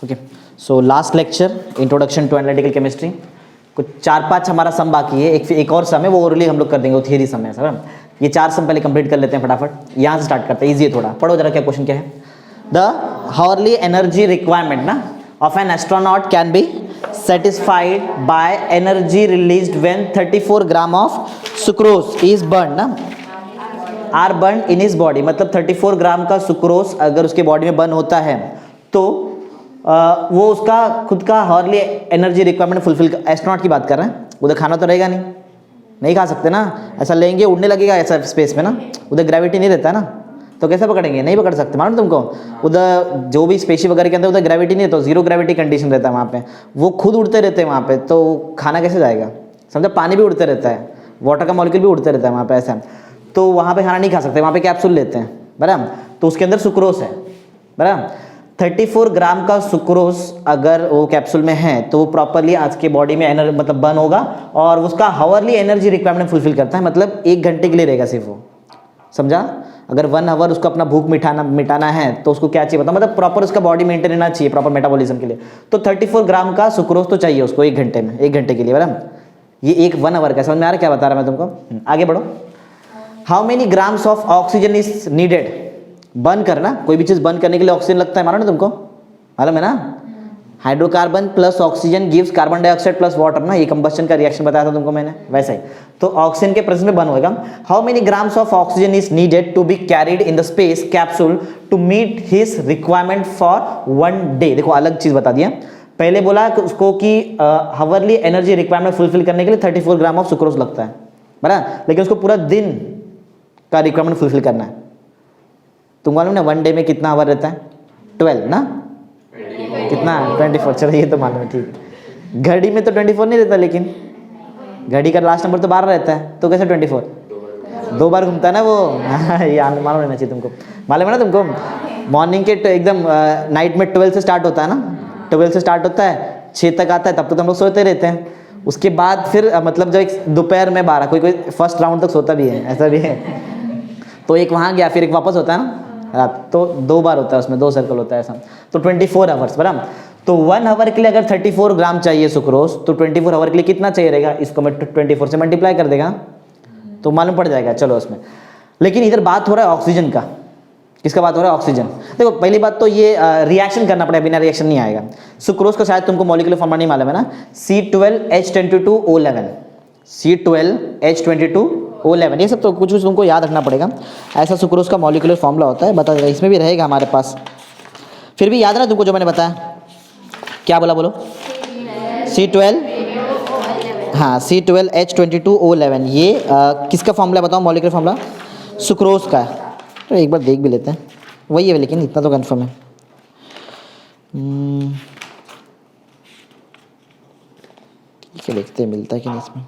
Okay, so last lecture introduction to analytical chemistry. कुछ 4-5 हमारा सम बाकी है, एक और सम है, वो ओरली हम लोग कर देंगे, वो थियरी सम है सर। ये 4 सम पहले कंप्लीट कर लेते हैं फटाफट। यहाँ से स्टार्ट करते हैं, ईजी है थोड़ा। पढ़ो जरा क्या क्वेश्चन क्या है। द हार्ली एनर्जी रिक्वायरमेंट ना of an astronaut can be satisfied by energy released when 34 gram of sucrose is burn ना, are burn in his body. मतलब 34 ग्राम का सुक्रोज अगर उसके बॉडी में बर्न होता है तो वो उसका खुद का Harley energy requirement fulfil. Astronaut की बात कर रहे हैं, उधर खाना तो रहेगा नहीं खा सकते ना, ऐसा लेंगे उड़ने लगेगा ऐसा स्पेस में ना, उधर ग्रेविटी नहीं रहता है ना, तो कैसे पकड़ेंगे, नहीं पकड़ सकते। मालूम तुमको, उधर जो भी स्पेसशिप वगैरह के अंदर उधर ग्रेविटी नहीं है, तो जीरो ग्रेविटी कंडीशन रहता है वहाँ पे, वो खुद उड़ते रहते हैं वहाँ पे, तो खाना कैसे जाएगा। समझा, पानी भी उड़ते रहता है, वाटर का मॉलिक्यूल भी उड़ते रहता है वहाँ पे ऐसा, तो वहाँ पे खाना नहीं खा सकते, वहाँ पे कैप्सूल लेते हैं बराबर। तो उसके अंदर सुक्रोज है बराबर। 34 ग्राम का सुक्रोज अगर वो कैप्सूल में है तो वो प्रॉपरली आज के बॉडी में एनर्जी मतलब बर्न होगा और उसका हावरली एनर्जी रिक्वायरमेंट फुलफिल करता है। मतलब 1 घंटे के लिए रहेगा सिर्फ वो, समझा। अगर 1 आवर उसको अपना भूख मिटाना है तो उसको क्या चाहिए, मतलब प्रॉपर उसका बॉडी मेंटेन रहना चाहिए प्रॉपर मेटाबॉलिज्म के लिए। तो 34 ग्राम का सुक्रोज तो चाहिए उसको 1 घंटे में, 1 घंटे के लिए बराबर। ये 1 आवर का, समझ में आ रहा है क्या बता रहा मैं तुमको। आगे बढ़ो। How many grams of oxygen is needed, burn करना, कोई भी चीज़ बर्न करने के लिए ऑक्सीजन लगता है, मालूम है तुमको, मालूम है ना। Hydrocarbon plus oxygen gives carbon dioxide plus water ना, ये कंबस्शन का रिएक्शन बताया था तुमको मैंने, वैसा ही। तो ऑक्सीजन के प्रेजेंस में बर्न होगा। How many grams of oxygen is needed to be carried in the space capsule to meet his requirement for 1 day. देखो अलग चीज बता दिया, पहले बोला कि उसको कि हावरली एनर्जी रिक्वायरमेंट फुलफिल करने के लिए 34 ग्राम ऑफ सुक्रोज लगता है बराबर, लेकिन उसको पूरा दिन का रिक्वायरमेंट फुलफिल करना है। तुम मालूम ना 1 डे में कितना आवर रहता है, 12 ना, कितना 24। चलो ये तो मालूम है, ठीक। घड़ी में तो 24 नहीं रहता, लेकिन घड़ी का लास्ट नंबर तो 12 रहता है, तो कैसे 24, 2 बार घूमता है ना वो। ये मालूम रहना चाहिए तुमको, मालूम है ना तुमको। मॉर्निंग के एकदम नाइट में 12 से स्टार्ट होता है ना, 12 से स्टार्ट होता है 6 तक आता है, तब तो हम लोग सोते रहते हैं। उसके बाद फिर मतलब जब दोपहर में 12, कोई फर्स्ट राउंड तक सोता भी है, ऐसा भी है। तो एक वहाँ गया फिर एक वापस होता है ना रात, तो 2 बार होता है उसमें, 2 सर्कल होता है ऐसा, तो 24 आवर्स बराबर। तो 1 आवर के लिए अगर 34 ग्राम चाहिए सुक्रोज, तो 24 आवर के लिए कितना चाहिए रहेगा, इसको मैं 24 से मल्टीप्लाई कर देगा तो मालूम पड़ जाएगा। चलो उसमें, लेकिन इधर बात हो रहा है ऑक्सीजन का। किसका बात हो रहा है, ऑक्सीजन। देखो पहली बात तो ये रिएक्शन करना पड़ेगा, बिना रिएक्शन नहीं आएगा। सुक्रोज का शायद तुमको मॉलिक्यूलर फॉर्मूला नहीं मालूम है ना, C12H22O11, C12H22O11, ये सब तो कुछ तुमको याद रखना पड़ेगा। ऐसा सुक्रोज का मॉलिक्यूलर फॉर्मूला होता है, बता देगा, इसमें भी रहेगा हमारे पास। फिर भी याद है ना तुमको जो मैंने बताया, क्या बोला बोलो, C12, हाँ C12H22O11, ये किसका फॉर्मूला बताओ, मॉलिक्यूलर फॉर्मूला सुक्रोज का है। तो एक बार देख भी लेते हैं, वही है, लेकिन इतना तो कंफर्म है। ठीक है, देखते हैं मिलता है कि नहीं इसमें।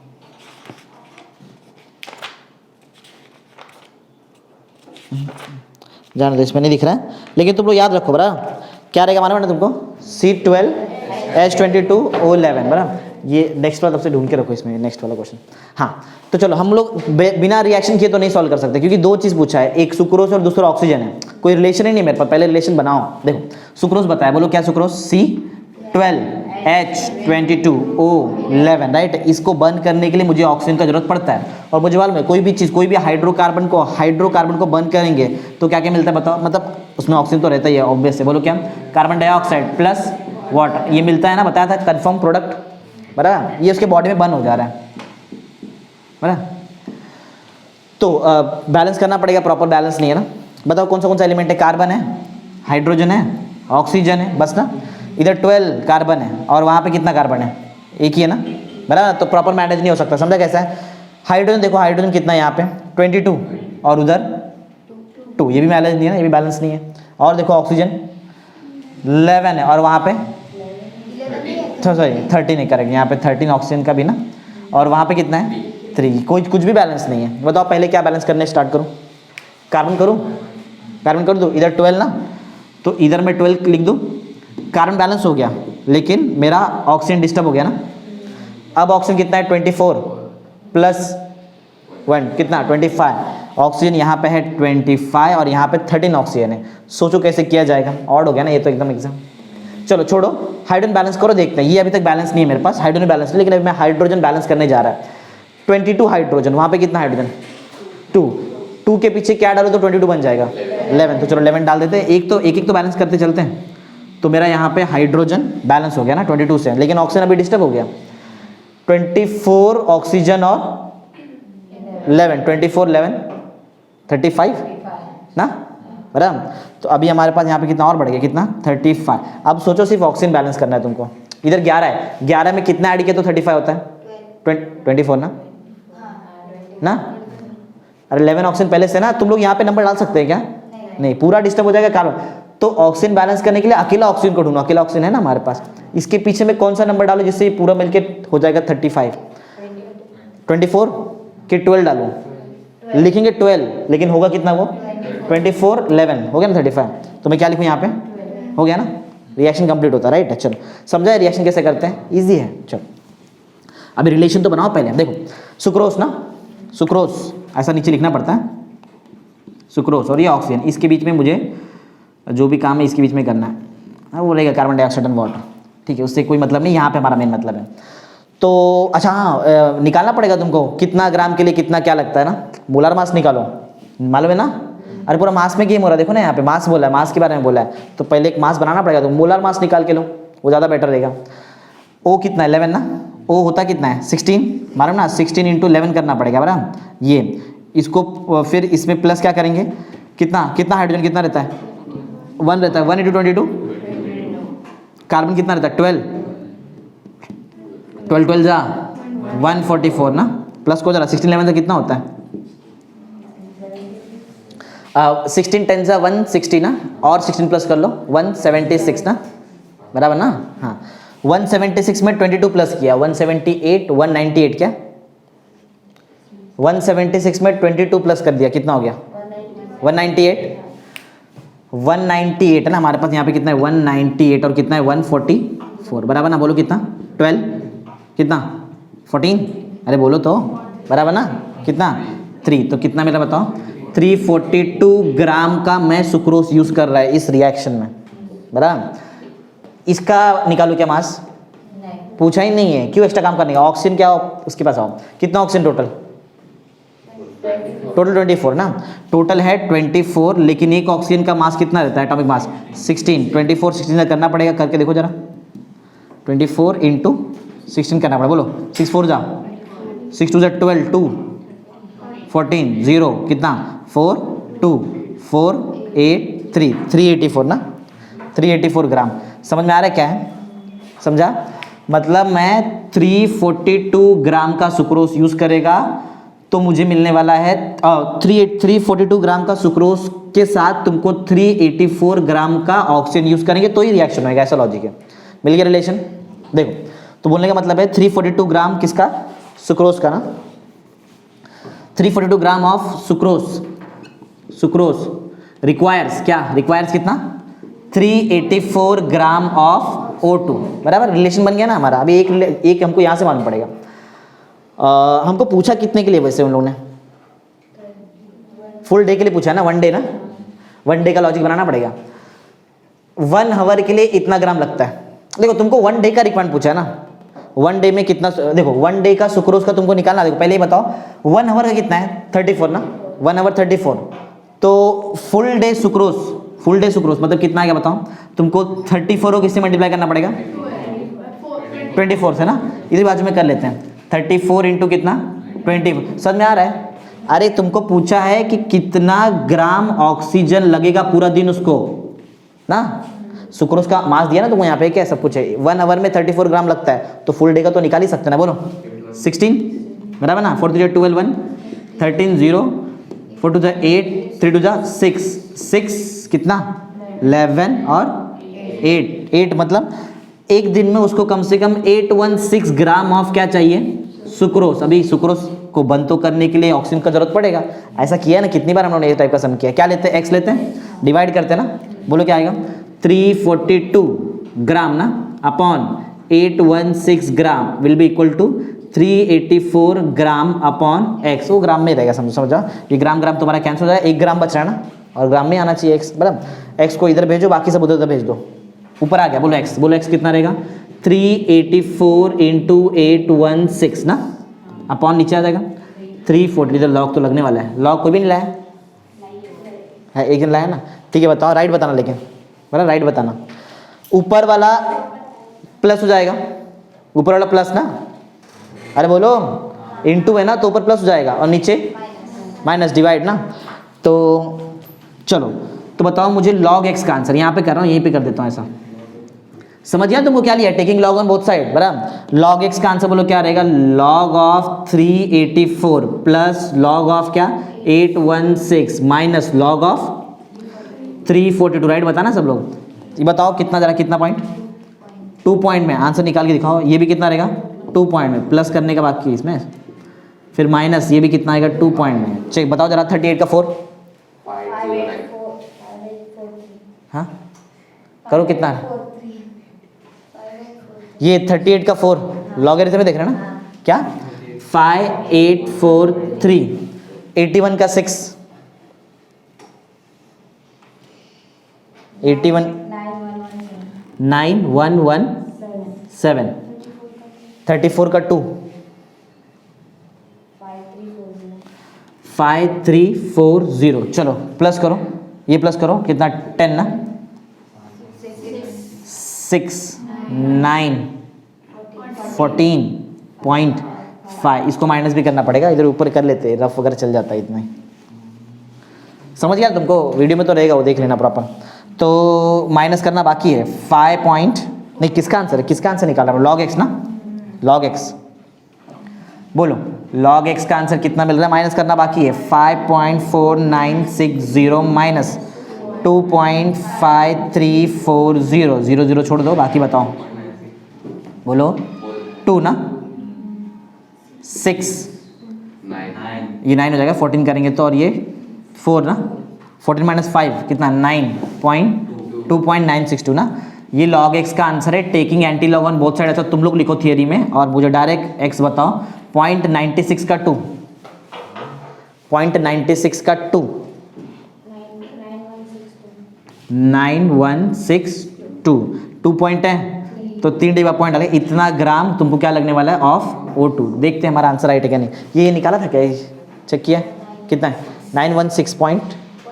जान दो, इसमें नहीं दिख रहा है, लेकिन तुम लोग याद रखो बरा, क्या रहेगा मालूम है ना तुमको, C12H22O11 बराबर। ये नेक्स्ट वाला तब से ढूंढ के रखो इसमें, नेक्स्ट वाला क्वेश्चन। हाँ तो चलो, हम लोग बिना रिएक्शन किए तो नहीं सॉल्व कर सकते, क्योंकि 2 चीज़ पूछा है, एक सुक्रोज और दूसरा ऑक्सीजन है, कोई रिलेशन ही नहीं मेरे पास। पहले रिलेशन बनाओ। देखो सुक्रोज बताया, बोलो क्या सुक्रोज, C12H22O11 राइट। इसको बर्न करने के लिए मुझे ऑक्सीजन का जरूरत पड़ता है, और मुझे मालूम है कोई भी चीज़, कोई भी हाइड्रोकार्बन को बर्न करेंगे तो क्या क्या मिलता है बताओ, मतलब उसमें ऑक्सीजन तो रहता ही है ऑब्वियस है। बोलो क्या, कार्बन डाइऑक्साइड प्लस वाटर, ये मिलता है ना, बताया था कंफर्म प्रोडक्ट बराबर। ये उसके बॉडी में बर्न हो जा रहा है बराबर। तो बैलेंस करना पड़ेगा, प्रॉपर बैलेंस नहीं है ना। बताओ कौन सा एलिमेंट है, कार्बन है, हाइड्रोजन है, ऑक्सीजन है, बस ना। इधर 12 कार्बन है और वहाँ पे कितना कार्बन है, एक ही है ना बराबर। तो प्रॉपर मैनेज नहीं हो सकता, समझा कैसा है। हाइड्रोजन देखो, हाइड्रोजन कितना है यहाँ पे 22, और उधर 2, ये भी मैनेज नहीं है ना, ये भी बैलेंस नहीं है। और देखो ऑक्सीजन 11 है और वहाँ पे सॉरी 13 है, करेक्ट, यहाँ पे 13 ऑक्सीजन का भी ना, और वहाँ पे कितना है 3, कोई कुछ भी बैलेंस नहीं है। बताओ पहले क्या बैलेंस करने स्टार्ट करूँ, कार्बन करूँ, कार्बन कर दूँ, इधर 12 ना, तो इधर मैं 12 लिख दूँ, कार्बन बैलेंस हो गया, लेकिन मेरा ऑक्सीजन डिस्टर्ब हो गया ना। अब ऑक्सीजन कितना है 24 + 1 कितना 25, ऑक्सीजन यहाँ पे है 25 और यहाँ पे 13 ऑक्सीजन है। सोचो कैसे किया जाएगा, ऑड हो गया ना ये तो एकदम एग्जाम। चलो छोड़ो, हाइड्रोजन बैलेंस करो, देखते हैं। ये अभी तक बैलेंस नहीं है मेरे पास, हाइड्रोजन बैलेंस नहीं, लेकिन अभी मैं हाइड्रोजन बैलेंस करने जा रहा है। 22 हाइड्रोजन, वहाँ पे कितना हाइड्रोजन 2 के पीछे क्या डालो तो 22 बन जाएगा 11, तो चलो 11 डाल देते हैं। एक तो बैलेंस करते चलते हैं। तो मेरा यहाँ पे हाइड्रोजन बैलेंस हो गया ना 22 से, लेकिन ऑक्सीजन अभी डिस्टर्ब हो गया। 24 ऑक्सीजन और 11, 24 11 35 ना, बराबर। तो अभी हमारे पास यहाँ पे कितना और बढ़ गया, कितना 35। अब सोचो सिर्फ ऑक्सीजन बैलेंस करना है तुमको। इधर 11 है, 11 में कितना ऐड किया तो 35 होता है 24 ना। अरे 11 ऑक्सीजन पहले से ना, तुम लोग यहाँ पे नंबर डाल सकते हैं क्या? नहीं, पूरा डिस्टर्ब हो जाएगा कार्बन। तो ऑक्सीजन बैलेंस करने के लिए अकेला ऑक्सीजन को ढूंढो, अकेला ऑक्सीजन है ना हमारे पास, इसके पीछे में कौन सा नंबर डालो जिससे ये पूरा मिलके हो जाएगा 35। 24 के 12 डालो, लिखेंगे 12, लेकिन होगा कितना वो 24 11 हो गया ना 35। तो मैं क्या लिखूँ यहाँ पे, हो गया ना, रिएक्शन कंप्लीट होता है, राइट। चलो समझा रिएक्शन कैसे करते हैं, ईजी है। चलो अभी रिलेशन तो बनाओ पहले। देखो सुक्रोस ना, सुक्रोस ऐसा नीचे लिखना पड़ता है, सुक्रोस और ये ऑक्सीजन, इसके बीच में मुझे जो भी काम है इसके बीच में करना है। हाँ वो रहेगा कार्बन डाइऑक्साइड एंड वाटर, ठीक है, उससे कोई मतलब नहीं, यहाँ पे हमारा मेन मतलब है। तो अच्छा हाँ, निकालना पड़ेगा तुमको कितना ग्राम के लिए कितना क्या लगता है ना, मोलर मास निकालो, मालूम है ना। अरे पूरा मास में गेम हो रहा है, देखो ना यहाँ पे मास बोला है, मास के बारे में बोला है, तो पहले एक मास बनाना पड़ेगा। तो मोलर मास निकाल के लो, वो ज़्यादा बेटर रहेगा। ओ कितना 11 ना, ओ होता कितना है 16, मालूम ना, 16 × 11 करना पड़ेगा बराबर। ये इसको फिर इसमें प्लस क्या करेंगे, कितना कितना हाइड्रोजन कितना रहता है 1 रहता है, 1 × 22। कार्बन कितना रहता है 12, 12 12 जा 144 ना, प्लस को जरा 16 11 से कितना होता है 16 10 जा 160 ना, और 16 प्लस कर लो 176 ना, बराबर ना। हाँ 176 में 22 प्लस किया 178 198 क्या 176 में 22 प्लस कर दिया कितना हो गया 198 है ना हमारे पास। यहाँ पे कितना है 198 और कितना है 144 बराबर ना, बोलो कितना 12 कितना 14, अरे बोलो तो बराबर ना, कितना 3, तो कितना मेरा बताओ 342 ग्राम का मैं सुक्रोस यूज कर रहा है इस रिएक्शन में, बराबर। इसका निकालो क्या मास, पूछा ही नहीं है, क्यों एक्स्ट्रा काम करने का। ऑक्सीजन क्या उसके पास आओ, कितना ऑक्सीजन टोटल 24 ना, टोटल है 24, लेकिन एक ऑक्सीजन का मास कितना रहता है एटॉमिक मास 16, 24 16 करना पड़ेगा, करके देखो जरा 24 × 16 करना पड़ेगा, बोलो 6 4 जा 6 2 जा 12 2 14 0 कितना 4 2 4 8 3 384 ना, 384 ग्राम। समझ में आ रहा है क्या है, समझा। मतलब मैं 342 ग्राम का सुक्रोस यूज करेगा तो मुझे मिलने वाला है 342 ग्राम का सुक्रोस के साथ तुमको 384 ग्राम का ऑक्सीजन यूज करेंगे तो ही रिएक्शन होगा, ऐसा लॉजिक है। मिल गया रिलेशन। देखो तो बोलने का मतलब है 342 ग्राम किसका सुक्रोस का ना, 342 ग्राम ऑफ सुक्रोस रिक्वायर्स क्या, रिक्वायर्स कितना 384 ग्राम ऑफ O2 बराबर। रिलेशन बन गया ना हमारा। अभी एक हमको यहाँ से मालूम पड़ेगा, हमको पूछा कितने के लिए वैसे उन लोगों ने, फुल डे के लिए पूछा ना, 1 डे ना, 1 डे का लॉजिक बनाना पड़ेगा। 1 आवर के लिए इतना ग्राम लगता है। देखो तुमको 1 डे का रिक्वायरमेंट पूछा है ना, 1 डे में कितना, देखो 1 डे का सुक्रोस का तुमको निकालना। देखो पहले ही बताओ 1 आवर का कितना है 34 ना, 1 आवर 34, तो फुल डे सुक्रोस मतलब कितना आ गया बताओ तुमको। 34 को किससे मल्टीप्लाई करना पड़ेगा 24 से ना, इसी बाजू में कर लेते हैं 34 × कितना 24। समझ में आ रहा है। अरे तुमको पूछा है कि कितना ग्राम ऑक्सीजन लगेगा पूरा दिन उसको ना, सुक्रोस का मास दिया ना तुमको यहाँ पे, क्या सब कुछ है। 1 आवर में 34 ग्राम लगता है, तो फुल डे का तो निकाल ही सकते ना, बोलो 16 बराबर ना, 4 3 12 1 13 0 4 2 8 3 2 6 कितना 11 और 8 मतलब एक दिन में उसको कम से कम 816 ग्राम ऑफ क्या चाहिए सुक्रोस। अभी सुक्रोस को बंद तो करने के लिए ऑक्सीजन का जरूरत पड़ेगा। ऐसा किया ना कितनी बार हम लोगों ने इस टाइप का सम किया। क्या लेते हैं एक्स लेते हैं, डिवाइड करते हैं ना, बोलो क्या आएगा 342 ग्राम ना upon 816 gram will be equal to 384 gram upon X. वो ग्राम में रहेगा, समझा। ये ग्राम तुम्हारा कैंसिल हो जाएगा, 1 ग्राम बच रहा है ना, और ग्राम में आना चाहिए एक्स बराबर। एक्स को इधर भेजो, बाकी सब उधर भेज दो, ऊपर आ गया, बोलो x, बोलो x कितना रहेगा 384 इंटू 816 ना, अपॉन नीचे आ जाएगा 340, इधर लॉग तो लगने वाला है, लॉग कोई भी नहीं लाया है, एक दिन लाया ना, ठीक है बताओ राइट बताना, लेकिन बराबर राइट बताना, ऊपर वाला प्लस हो जाएगा, ऊपर वाला प्लस ना, अरे बोलो इंटू है ना तो ऊपर प्लस हो जाएगा और नीचे माइनस, डिवाइड ना, तो चलो तो बताओ मुझे log x का आंसर, यहाँ पे कर रहा हूँ, यहीं पे कर देता हूँ ऐसा, समझ गया तुमको क्या लिया, taking log on both side, बराबर। log x का आंसर बोलो क्या रहेगा, log of 384 plus log of क्या 816 माइनस log ऑफ 342, राइट बताना सब लोग, ये बताओ कितना जरा, कितना पॉइंट 2 पॉइंट में आंसर निकाल के दिखाओ, ये भी कितना रहेगा 2 पॉइंट में, प्लस करने का बाकी है इसमें, फिर माइनस ये भी कितना आएगा 2 पॉइंट में, चेक बताओ जरा 38 का 4, हाँ करो कितना है, ये 38 का 4 लॉगरिथम में देख रहे हैं ना क्या, 5843, 81 का 6, 81 9117, 34 का 2 5340, चलो प्लस करो, ये प्लस करो कितना 10 ना, 6 9 14.5, इसको माइनस भी करना पड़ेगा, इधर ऊपर कर लेते, रफ वगैरह चल जाता है इतना ही, समझ गया तुमको, वीडियो में तो रहेगा वो देख लेना प्रॉपर, तो माइनस करना बाकी है 5 पॉइंट, नहीं किसका आंसर है, किसका आंसर निकाल रहा हूँ, log x ना, log x बोलो, log x का आंसर कितना मिल रहा है, माइनस करना बाकी है 5.4960 माइनस 2.5340, 0 0 छोड़ दो, बाकी बताओ, बोलो 2 ना, 6 ये 9 हो जाएगा, 14 करेंगे तो, और ये 4 ना, 14 माइनस 5 कितना 9.2.962 ना, ये log x का आंसर है, taking anti log on both side, ऐसा तुम लोग लिखो थियरी में, और मुझे डायरेक्ट x बताओ, 0.96 का 2, 0.96 का 2, 9162, 2 पॉइंट है तो 3 डिवा पॉइंट डाले, इतना ग्राम तुमको क्या लगने वाला है ऑफ O2, देखते हैं हमारा आंसर राइट है क्या नहीं, ये निकाला था क्या, चेक किया कितना है 916 पॉइंट,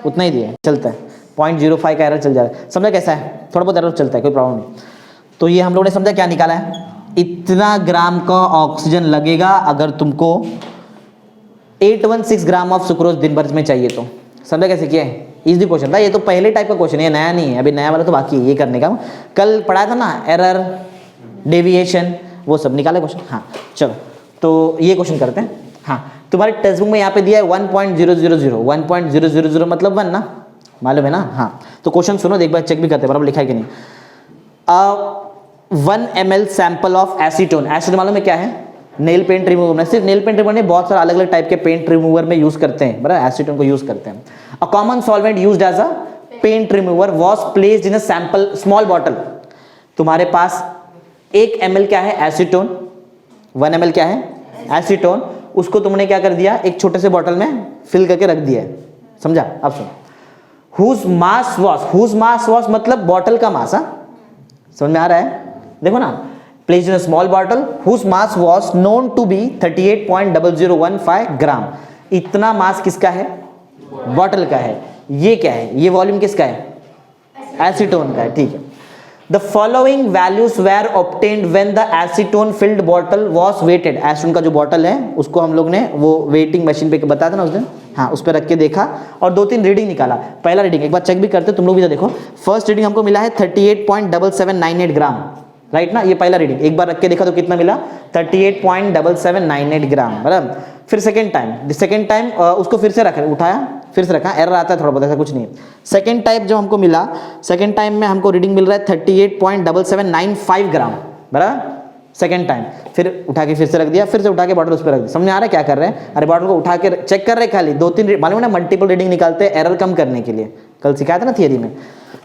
उतना ही दिया, चलता है 0.05 का एरर चल जा रहा है, समझा कैसा है, थोड़ा बहुत एरर चलता है, कोई प्रॉब्लम नहीं, तो ये हम लोगों ने समझा क्या निकाला है, इतना ग्राम का ऑक्सीजन लगेगा अगर तुमको 816 ग्राम ऑफ सुक्रोज दिन भर में चाहिए, तो समझा कैसे किया है, इजी क्वेश्चन था, ये तो पहले टाइप का क्वेश्चन है, नया नहीं है, अभी नया वाला तो बाकी है ये करने का, कल पढ़ाया था ना एरर डेविएशन वो सब निकाले क्वेश्चन, हाँ चलो तो ये क्वेश्चन करते हैं, हाँ तुम्हारे टेक्स्ट बुक में यहाँ पे दिया है 1.000, 1.000 मतलब 1 ना, मालूम है ना, हाँ तो क्वेश्चन सुनो, एक बार चेक भी करते हैं बराबर लिखा है कि नहीं, 1 ml sample of acetone, acetone मालूम है क्या है, नेल पेंट रिमूवर में, सिर्फ नेल पेंट रिमूवर नहीं, बहुत सारे अलग अलग टाइप के पेंट रिमूवर में यूज करते हैं, बराबर एसीटोन को यूज करते हैं, a common solvent used as a paint remover was placed in a sample small bottle, तुम्हारे पास 1 ml क्या है एसीटोन, 1 ml क्या है एसीटोन, उसको तुमने क्या कर दिया एक छोटे से बॉटल में फिल करके रख दिया है, समझा, अब सुनो, whose mass was मतलब बॉटल का मास, समझ में आ रहा है, देखो ना, placed in a small bottle whose mass was known to be 38.0015 ग्राम, इतना मास किसका है, बॉटल का है, ये क्या है, ये वॉल्यूम किसका है, एसीटोन का है, ठीक है, the following values were obtained when the acetone filled bottle was weighted, acetone का जो बॉटल है उसको हम लोग ने वो वेटिंग मशीन पे बताया था ना उस दिन, हाँ उस पर रख के देखा और 2-3 रीडिंग निकाला, पहला रीडिंग एक बार चेक भी करते तुम लोग भी, तो देखो फर्स्ट रीडिंग हमको मिला है 38.7798 ग्राम, राइट ना, ये पहला रीडिंग, एक बार रख के देखा तो कितना मिला 38.7798 ग्राम, बराबर, फिर सेकेंड टाइम उसको फिर से रखा, उठाया फिर से रखा, एरर आता है थोड़ा बहुत, ऐसा कुछ नहीं है, सेकेंड टाइम जो हमको मिला, सेकेंड टाइम में हमको रीडिंग मिल रहा है 38.7795 ग्राम, बराबर, सेकेंड टाइम, फिर उठा के फिर से रख दिया, फिर से उठा के बॉटल उस पर रख दिया, समझ में आ रहा है क्या कर रहे हैं, अरे बॉटल को उठा के चेक कर रहे हैं खाली, 2-3 मालूम है ना, मल्टीपल रीडिंग निकालते हैं एरर कम करने के लिए, कल सिखाया था ना थियरी में,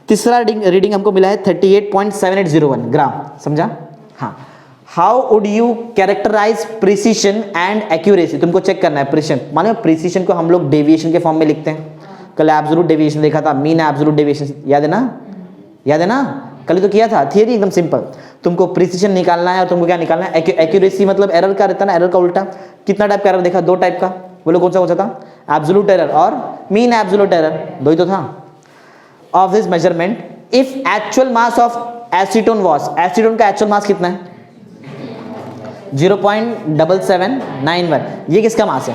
तीसरा रीडिंग हमको मिला है 38.7801 ग्राम, समझा, हाँ, how would you characterize precision and accuracy, तुमको चेक करना है प्रिसीशन, मानो प्रिसीशन को हम लोग डेविएशन के फॉर्म में लिखते हैं, कल एब्सोल्यूट डेविएशन देखा था, मीन एब्सोल्यूट डेविएशन, याद है ना, कल तो किया था, थियरी एकदम सिंपल। तुमको प्रिसीजन निकालना है और तुमको क्या निकालना है, एक्यूरेसी मतलब एरर का रहता है ना, एरर का उल्टा। कितना टाइप का एरर देखा, 2 टाइप का, बोलो कौन सा था, एब्सोल्यूट एरर और मीन एब्सोल्यूट एरर, 2 ही तो था। Of this measurement if actual mass of acetone was, acetone का एक्चुअल मास कितना है 0.7791, ये किसका मास है,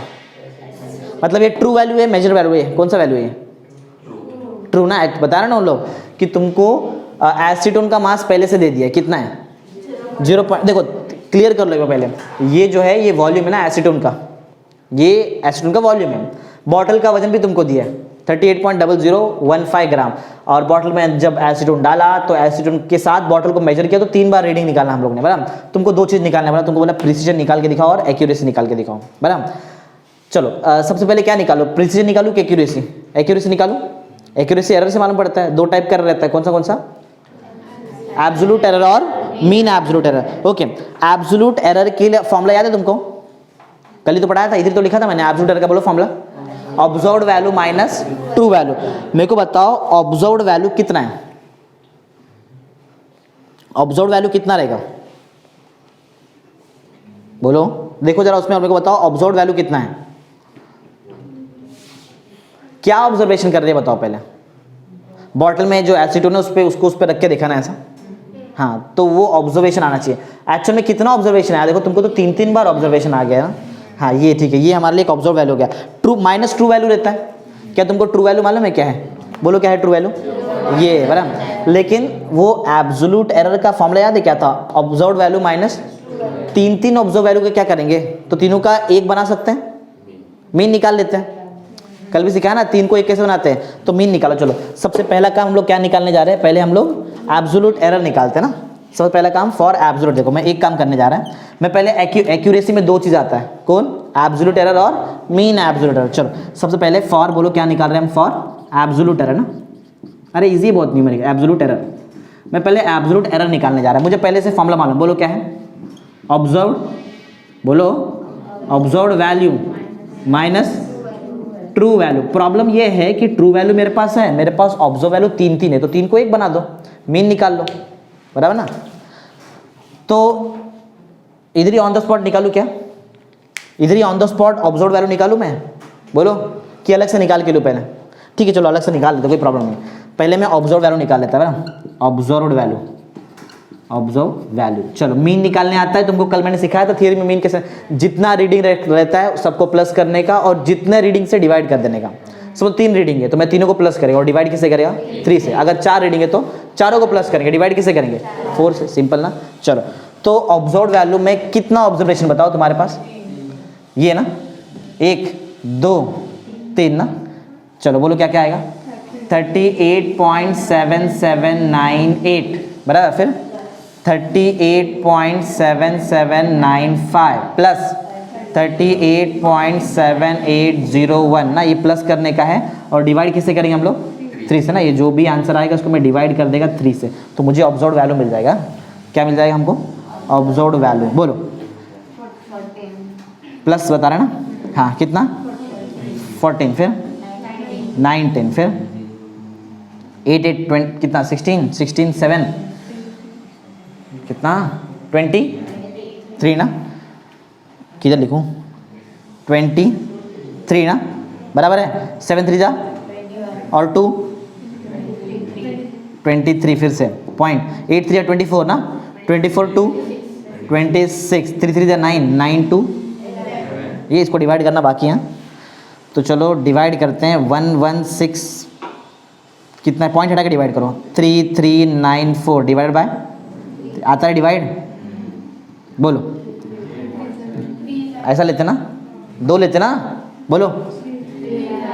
मतलब ये ट्रू वैल्यू है, मेजर वैल्यू है, कौन सा वैल्यू है, ट्रू ना, बता रहे ना उन लोग कि तुमको एसीटोन का मास पहले से दे दिया है, कितना है 0. देखो क्लियर कर लो एक बार पहले, ये जो है ये वॉल्यूम है ना एसीटोन का, ये एसीटोन का वॉल्यूम है। बॉटल का वजन भी तुमको दिया है 38.0015 ग्राम, और बॉटल में जब एसीटोन डाला तो एसीटोन के साथ बॉटल को मेजर किया तो 3 बार रीडिंग निकालना हम लोग ने, बराबर। तुमको 2 चीज़ निकालना पड़ा, तुमको बोला प्रिसीजन निकाल के दिखाओ और एक्यूरेसी निकाल के दिखाओ, बराबर। चलो सबसे पहले क्या निकालो, प्रिसीजन निकालू कि एक्यूरेसी, एक्यूरेसी निकालो। एक्यूरेसी एरर से मालूम पड़ता है, 2 टाइप का एरर रहता है, कौन सा एब्सोल्यूट एरर और mean absolute error. Okay, absolute error के लिए फॉर्मूला याद है तुमको, कल ही तो पढ़ाया था, इधर तो लिखा था मैंने, एब्सोल्यूट एरर का बोलो formula, observed value minus true value. मेरे को बताओ ऑब्जर्व्ड वैल्यू कितना है, ऑब्जर्व्ड वैल्यू कितना रहेगा, बोलो देखो जरा उसमें, और मेरे को बताओ ऑब्जर्व्ड वैल्यू कितना है, क्या ऑब्जर्वेशन कर रहे हैं बताओ पहले। बॉटल में जो एसीटोन है उस पे रख के देखा ना ऐसा, हाँ, तो वो ऑब्जर्वेशन आना चाहिए। एक्चुअल में कितना ऑब्जर्वेशन आया, देखो तुमको तो 3 बार ऑब्जर्वेशन आ गया ना, हाँ ये ठीक है, ये हमारे लिए एक ऑब्जर्व वैल्यू हो गया। ट्रू माइनस ट्रू वैल्यू रहता है, क्या तुमको ट्रू वैल्यू मालूम है क्या है, बोलो क्या है ट्रू वैल्यू, ये बराबर। लेकिन वो एब्सोल्यूट एरर का फॉर्मूला याद है क्या था, observe value minus 3 observe value के क्या करेंगे, तो तीनों का एक बना सकते हैं, मीन निकाल लेते हैं, कल भी सिखाया ना 3 को 1 कैसे बनाते हैं, तो मीन निकालो। चलो सबसे पहला काम हम लोग क्या निकालने जा रहे हैं, पहले हम लोग एब्सोल्यूट एरर निकालते हैं ना, सबसे पहला काम फॉर एब्सोल्यूट। देखो मैं एक काम करने जा रहा है, मैं पहले एक्यूरेसी में 2 चीज़ आता है, कौन, एब्सोल्यूट एरर और मीन एब्सोल्यूट एरर। चलो सबसे पहले फॉर बोलो क्या निकाल रहे हैं हम, फॉर एब्सोल्यूट एरर ना, अरे इजी बहुत न्यूमेरिक, एब्सोल्यूट एरर। मैं पहले एब्सोल्यूट एरर निकालने जा रहा है, मुझे पहले से फॉर्मूला मालूम, बोलो क्या है, ऑब्जर्व, बोलो observe value minus true value. Problem ये है कि ट्रू वैल्यू मेरे पास है, मेरे पास ऑब्जर्व वैल्यू 3 है, तो 3 को 1 बना दो, मीन निकाल लो, बराबर ना। तो इधर ही ऑन द स्पॉट निकालू क्या, इधर ही on the spot observe value निकालू मैं, बोलो कि अलग से निकाल के लूँ पहले, ठीक है चलो अलग से निकाल लेते, कोई प्रॉब्लम नहीं। पहले मैं ऑब्जर्व वैल्यू निकाल लेता है ना, ऑब्जर्व्ड वैल्यू, ऑब्जर्व वैल्यू। चलो मीन निकालने आता है तुमको, कल मैंने सिखाया था थियरी में मीन कैसे, जितना रीडिंग रहता है सबको प्लस करने का और जितने रीडिंग से डिवाइड कर देने का। सब 3 रीडिंग है तो मैं तीनों को प्लस करेगा और डिवाइड किससे करेगा 3 से। अगर 4 रीडिंग है तो चारों को प्लस करेंगे, डिवाइड किससे करेंगे 4 से, सिंपल ना। चलो तो ऑब्जर्व्ड वैल्यू में कितना ऑब्जर्वेशन बताओ तुम्हारे पास, ये ना 1 2 3 ना, चलो बोलो क्या क्या आएगा 38.7798 बराबर, फिर 38.7795 प्लस 38.7801 ना, ये प्लस करने का है और डिवाइड किससे करेंगे हम लोग 3 से ना। ये जो भी आंसर आएगा उसको मैं डिवाइड कर देगा 3 से, तो मुझे ऑब्जर्व्ड वैल्यू मिल जाएगा। क्या मिल जाएगा हमको, ऑब्जर्व्ड वैल्यू, बोलो प्लस बता रहे ना, हाँ कितना 14, फिर 9 10, फिर 8 8 20 कितना 16 16 7 कितना 23 ना, किधर लिखूं 23 ना, बराबर है 7 3 जा और 2 23, फिर से पॉइंट 8 3 24 ना, 24 2 26 3 3 9 9 2, ये इसको डिवाइड करना बाकी है, तो चलो डिवाइड करते हैं 116 कितना है, पॉइंट हटा के डिवाइड करो 3394 डिवाइड बाय, आता है डिवाइड, बोलो ऐसा लेते ना, 2 लेते ना, बोलो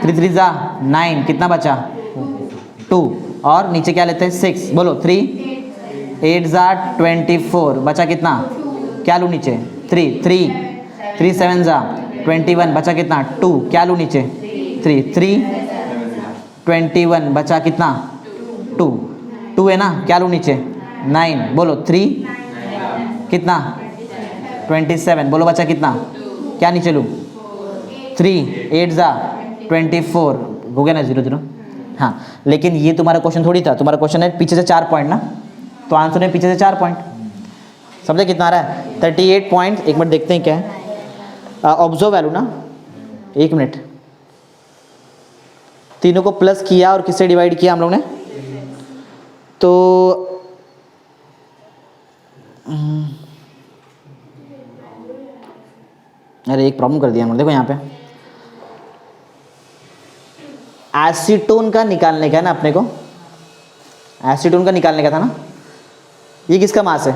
3 3 जा 9 कितना बचा 2 और नीचे क्या लेते हैं 6, बोलो 3 8 जा 24 बचा कितना, क्या लूँ नीचे 3 3 3 7 जा 21 बचा कितना 2, क्या लूँ नीचे 3 3 21 बचा कितना 2 2 है ना, क्या लूँ नीचे 9, बोलो 3 कितना 27, बोलो बचा कितना, क्या नीचे लूँ 3 8 जा 24 हो गया ना 0 0। हाँ लेकिन ये तुम्हारा क्वेश्चन थोड़ी था, तुम्हारा क्वेश्चन है पीछे से 4 पॉइंट ना, तो आंसर में पीछे से 4 पॉइंट। समझे कितना आ रहा है? 38 पॉइंट। एक मिनट देखते हैं क्या है ऑब्जर्व वैल्यू ना, एक मिनट। तीनों को प्लस किया और किससे डिवाइड किया हम लोग ने? तो अरे एक प्रॉब्लम कर दिया हमने, देखो यहाँ पे एसीटोन का निकालने का है ना अपने को, एसीटोन का निकालने का था ना। ये किसका मास है?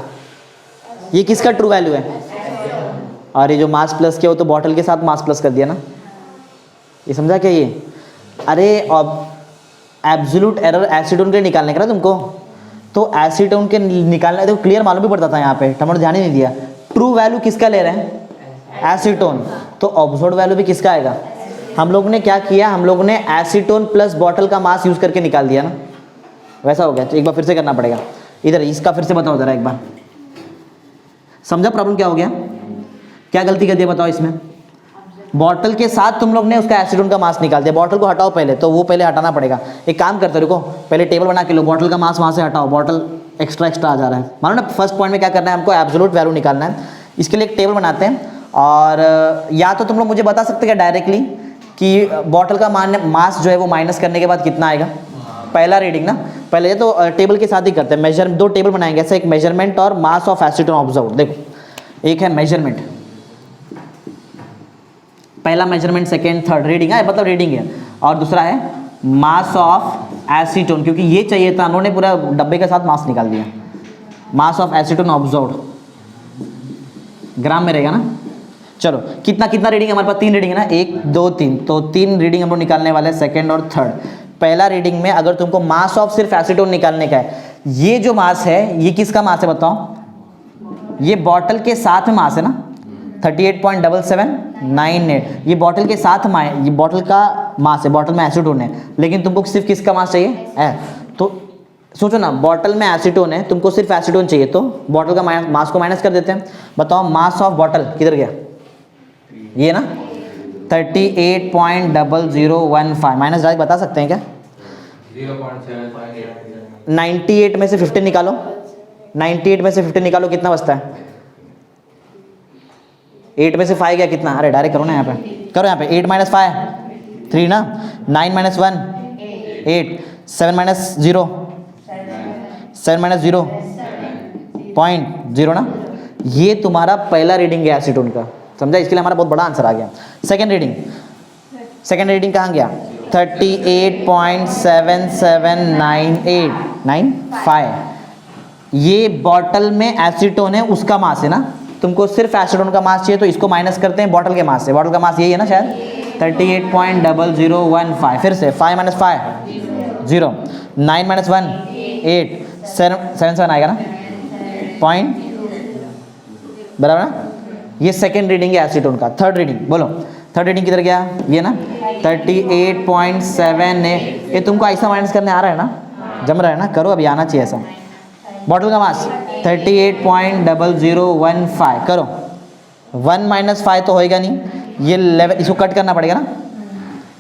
ये किसका ट्रू वैल्यू है? और ये जो मास प्लस किया वो तो बॉटल के साथ मास प्लस कर दिया ना, ये समझा क्या ये? अरे अब एब्सोल्यूट एरर एसीटोन के निकालने का ना तुमको, तो एसीटोन के निकालने तो क्लियर मालूम भी पड़ता था यहाँ पे, टमाटर ध्यान ही नहीं दिया। ट्रू वैल्यू किसका ले रहे हैं? एसीटोन। तो ऑब्जर्व्ड वैल्यू भी किसका आएगा? हम लोग ने क्या किया, हम लोग ने एसीटोन प्लस बॉटल का मास यूज करके निकाल दिया ना, वैसा हो गया। तो एक बार फिर से करना पड़ेगा। इधर इसका फिर से बताओ जरा एक बार, समझा प्रॉब्लम क्या हो गया? क्या गलती कर दिया बताओ इसमें? बॉटल के साथ तुम लोग ने उसका एसीटोन का मास निकाल दिया। बॉटल को हटाओ पहले, तो वो पहले हटाना पड़ेगा। एक काम करते रुको, पहले टेबल बना के लो, बॉटल का मास वहाँ से हटाओ, बॉटल एक्स्ट्रा आ जा रहा है। मानो ना फर्स्ट पॉइंट में क्या करना है हमको, एब्सोल्यूट वैल्यू निकालना है। इसके लिए एक टेबल बनाते हैं, और या तो तुम लोग मुझे बता सकते हैं डायरेक्टली कि बॉटल का मास जो है वो माइनस करने के बाद कितना आएगा, पहला रीडिंग ना। पहले तो टेबल के साथ ही करते हैं, मेजर दो टेबल बनाएंगे ऐसे, एक मेजरमेंट और मास ऑफ एसीटोन ऑब्जर्व। देखो एक है मेजरमेंट, पहला मेजरमेंट, सेकेंड थर्ड रीडिंग है, मतलब रीडिंग है। और दूसरा है मास ऑफ एसीटोन, क्योंकि ये चाहिए था, उन्होंने पूरा डब्बे के साथ मास निकाल दिया। मास ऑफ एसीटोन ऑब्जर्व्ड ग्राम में रहेगा ना। चलो कितना कितना रीडिंग हमारे पास? 3 रीडिंग है ना, 1 2 3, तो 3 रीडिंग हम लोग निकालने वाले हैं, सेकेंड और थर्ड। पहला रीडिंग में अगर तुमको मास ऑफ सिर्फ एसीटोन निकालने का है, ये जो मास है ये किसका मास है बताओ? ये बॉटल के साथ में मास है ना, 38.7798। ये बॉटल के साथ ये बॉटल का मास है, बॉटल में एसीटोन है, लेकिन तुमको सिर्फ किसका मास चाहिए? तो सोचो ना, बॉटल में एसीटोन है, तुमको सिर्फ एसीटोन चाहिए, तो बॉटल का मास को माइनस कर देते हैं। बताओ मास ऑफ बॉटल किधर गया? ये ना 38.0015 माइनस डायरेक्ट बता सकते हैं क्या? 98 में से 15 निकालो, 98 में से 15 निकालो, कितना बचता है? 8 में से 5 गया कितना? अरे डायरेक्ट करो ना, यहाँ पे करो, यहाँ पे 8 - 5 3 ना, 9 - 1 8, 7 - 0 7 - 0.0 ना। ये तुम्हारा पहला रीडिंग है एसीटोन का, समझा? इसके लिए हमारा बहुत बड़ा आंसर आ गया। सेकेंड रीडिंग कहाँ गया? 38.779895। ये बॉटल में एसीटोन है, उसका मास है ना, तुमको सिर्फ एसीटोन का मास चाहिए, तो इसको माइनस करते हैं बॉटल के मास से। बॉटल का मास यही है ना शायद, 38.0015। फिर से 5 - 5 0, 9 - 1 8, 7 आएगा ना, पॉइंट, बराबर ना। ये सेकेंड रीडिंग है एसीटोन का। थर्ड रीडिंग बोलो, थर्ड रीडिंग किधर गया? ये ना 38.78। ये तुमको ऐसा माइनस करने आ रहा है ना, जम रहा है ना, करो, अभी आना चाहिए ऐसा। बॉटल का मास 38.0015 करो, 1 - 5 तो होएगा नहीं, ये 11, इसको कट करना पड़ेगा ना,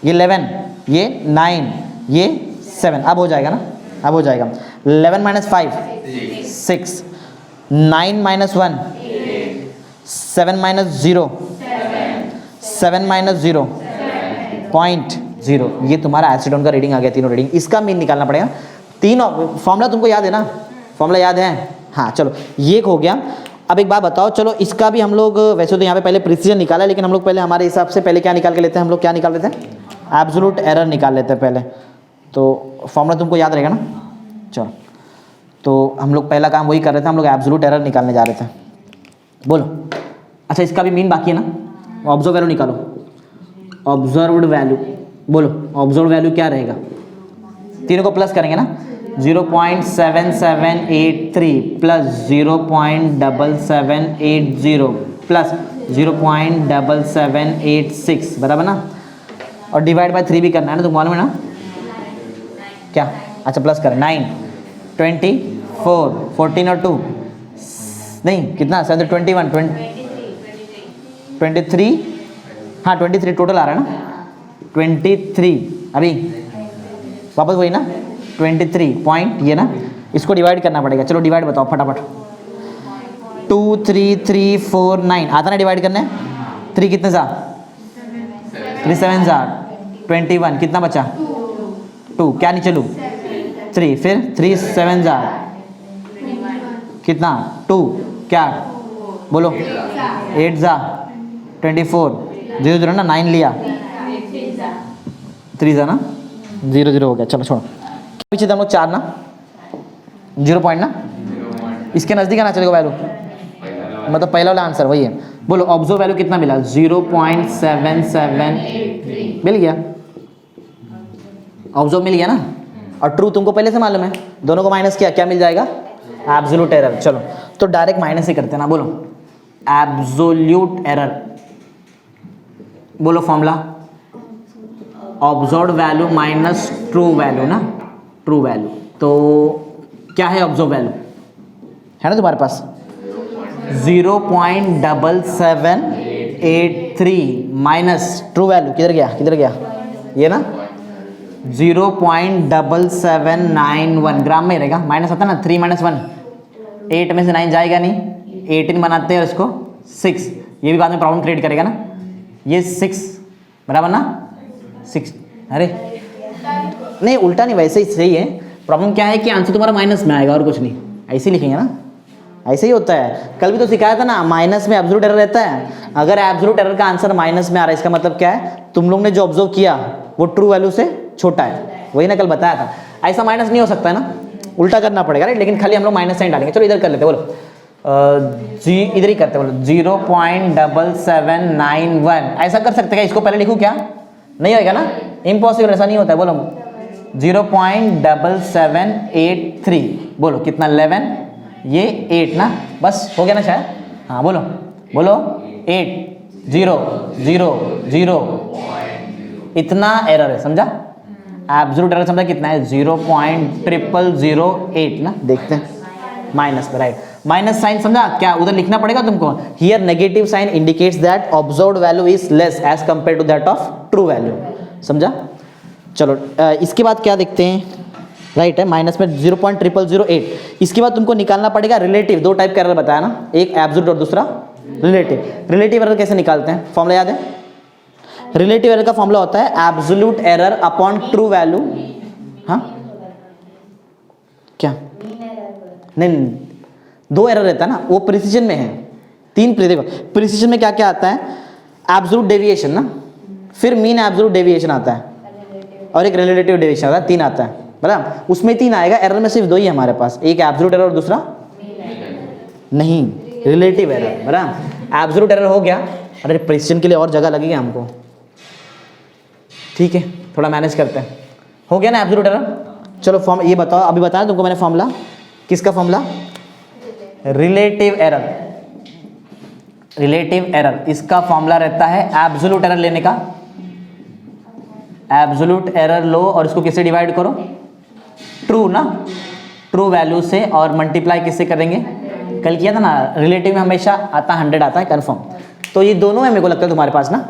ये 11, ये 9, ये 7, अब हो जाएगा ना, अब हो जाएगा। 11 - 5 6, 9 - 1 7 - 0 7 - 0.0। ये तुम्हारा एसीटोन का रीडिंग आ गया, तीनों रीडिंग। इसका मीन निकालना पड़ेगा। तीनों फॉर्मूला तुमको याद है ना, फॉर्मूला याद है? हाँ चलो, ये हो गया। अब एक बात बताओ, चलो इसका भी हम लोग वैसे तो यहाँ पे पहले प्रिसीजन निकाला है, लेकिन हम लोग पहले हमारे हिसाब से पहले क्या निकाल के लेते हैं? हम लोग क्या निकाल लेते हैं? एब्सोल्यूट एरर निकाल लेते हैं पहले। तो फॉर्मूला तुमको याद रहेगा ना। चलो, तो हम लोग पहला काम वही कर रहे थे, हम लोग एब्सोल्यूट एरर निकालने जा रहे थे। बोलो, अच्छा इसका भी मीन बाकी है ना, ऑब्जर्व वैल्यू निकालो। ऑब्जर्व्ड वैल्यू बोलो, ऑब्जर्व वैल्यू क्या रहेगा? तीनों को प्लस करेंगे ना, 0.7783 प्लस 0.7780 प्लस 0.7786, बराबर ना। और डिवाइड बाय 3 भी करना है ना, तुम मालूम है ना क्या? अच्छा प्लस कर, 9 24 14 और 2 नहीं कितना, 7 21 23, हाँ 23 टोटल आ रहा है ना, 23 अभी वापस वही ना 23 पॉइंट, ये ना इसको डिवाइड करना पड़ेगा। चलो डिवाइड बताओ फटाफट। 2 3 3 4 9 आता ना डिवाइड करने। 3 कितने सा 3 7 सा 21 कितना बचा 2 क्या नीचे लूँ 3 फिर 3 7 सा कितना 2 क्या बोलो 8 सा 24 0 0 ना 9 लिया 3 सा ना 0 0 हो गया। चलो छोड़ो पीछे थे हम लोग 4 ना 0 पॉइंट ना इसके नज़दीक आना चलेगा वैल्यू मतलब पहला वाला आंसर वही है। बोलो ऑब्जर्व वैल्यू कितना मिला 0.773 मिल गया। ऑब्जर्व मिल गया ना और ट्रू तुमको पहले से मालूम है दोनों को माइनस किया क्या मिल जाएगा एब्सोल्यूट एरर। चलो तो डायरेक्ट माइनस ही करते हैं ना। बोलो एब्सोल्यूट एरर बोलो formula observe value minus true value ना ट्रू वैल्यू। तो क्या है ऑब्जर्व वैल्यू है ना तुम्हारे पास 0.7783 माइनस ट्रू वैल्यू किधर गया ये ना 0.7791 ग्राम में रहेगा। माइनस होता है ना 3 - 1 8 में से 9 जाएगा नहीं 18 बनाते हैं उसको 6 ये भी बाद में प्रॉब्लम क्रिएट करेगा ना ये 6 बराबर ना 6 अरे नहीं उल्टा नहीं वैसे ही सही है। प्रॉब्लम क्या है कि आंसर तुम्हारा माइनस में आएगा और कुछ नहीं ऐसे ही लिखेंगे ना ऐसे ही होता है। कल भी तो सिखाया था ना माइनस में एब्सोल्यूट एरर रहता है। अगर एब्सोल्यूट एरर का आंसर माइनस में आ रहा है इसका मतलब क्या है तुम लोग ने जो ऑब्जर्व किया वो ट्रू वैल्यू से छोटा है वही ना कल बताया था। ऐसा माइनस नहीं हो सकता है ना उल्टा करना पड़ेगा राइट लेकिन खाली हम लोग माइनस साइन डालेंगे। चलो इधर कर लेते बोलो इधर ही करते बोलो 0.7791 ऐसा कर सकते क्या इसको पहले लिखूँ क्या नहीं होगा ना इम्पॉसिबल ऐसा नहीं होता है। बोलो 0.7783 बोलो कितना 11 ये 8 ना बस हो गया ना शायद हाँ बोलो 8 0 0 0 इतना एरर है समझा। एब्सोल्यूट एरर समझा कितना है 0.0008 ना देखते हैं माइनस पे राइट माइनस साइन समझा क्या उधर लिखना पड़ेगा तुमको। Here negative sign indicates that observed value is less as compare to that of true value समझा। चलो इसके बाद क्या देखते हैं राइट है माइनस में 0.0008 इसके बाद तुमको निकालना पड़ेगा रिलेटिव। दो टाइप का एरर बताया ना एक एब्सोल्यूट और दूसरा रिलेटिव एरर कैसे निकालते हैं फॉर्मूला याद है। रिलेटिव एरर का फॉर्मूला होता है absolute error upon true value. हाँ क्या नहीं 2 एरर रहता है ना वो प्रिसीजन में है 3 देखो प्रिसीजन में क्या क्या आता है एब्सोल्यूट डेविएशन ना फिर मीन एब्सोल्यूट डेविएशन आता है और एक रिलेटिव डेविएशन आता है 3 आता है बराबर उसमें 3 आएगा। एरर में सिर्फ 2 ही है हमारे पास एक एब्सोल्यूट एरर और दूसरा नहीं रिलेटिव एरर बराबर। एब्सोल्यूट एरर हो गया अरे प्रिसीजन के लिए और जगह लगेगी हमको ठीक है थोड़ा मैनेज करते हैं हो गया ना एब्सोल्यूट एरर। चलो फॉर्म ये बताओ अभी बताया तुमको मैंने फॉर्मूला किसका फॉर्मूला रिलेटिव एरर इसका फॉर्मूला रहता है एब्सोल्यूट एरर लेने का एब्सोल्यूट एरर लो और इसको किससे डिवाइड करो ट्रू ना ट्रू वैल्यू से और मल्टीप्लाई किससे करेंगे कल किया था ना रिलेटिव में हमेशा आता 100 आता है कंफर्म। तो ये दोनों है मेरे को लगता है तुम्हारे पास ना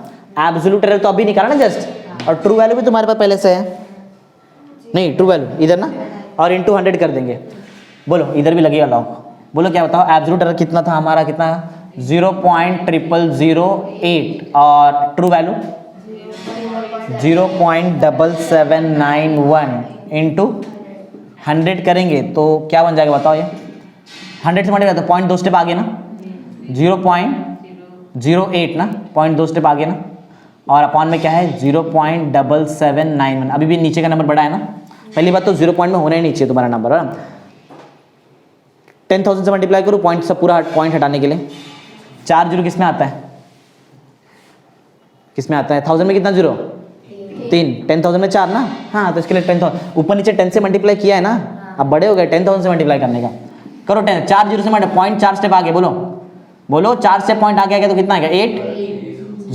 एब्सोल्यूट एरर तो अभी निकाला ना जस्ट और ट्रू वैल्यू भी तुम्हारे पास पहले से है नहीं ट्रू वैल्यू इधर ना और इंटू 100 कर देंगे। बोलो इधर भी लगेगा लॉग बोलो क्या बताओ एब्सोल्यूट एरर कितना था हमारा कितना 0.0008 और ट्रू वैल्यू 0.7791 इंटू 100 करेंगे तो क्या बन जाएगा बताओ ये 100 से मल्टीप्लाई तो 0.2 स्टेप आगे ना 0.08 ना 0.2 स्टेप आगे ना और अपॉन में क्या है 0.7791 अभी भी नीचे का नंबर बड़ा है ना। पहली बात तो 0 पॉइंट में होना ही नहीं चाहिए तुम्हारा नंबर है 10,000 से मल्टीप्लाई करो पॉइंट सब पूरा पॉइंट हटाने के लिए 4 जीरो किस में आता है 1000 में कितना जीरो 3 10,000 में 4 ना हाँ तो इसके लिए 10,000 ऊपर नीचे 10 से मल्टीप्लाई किया है ना अब बड़े हो गए 10,000 से मल्टीप्लाई करने का करो 10 4 जीरो से मल्टीप्लाई 0.4 स्टेप आगे बोलो 4 स्टेप पॉइंट आगे आ गया तो कितना आएगा 8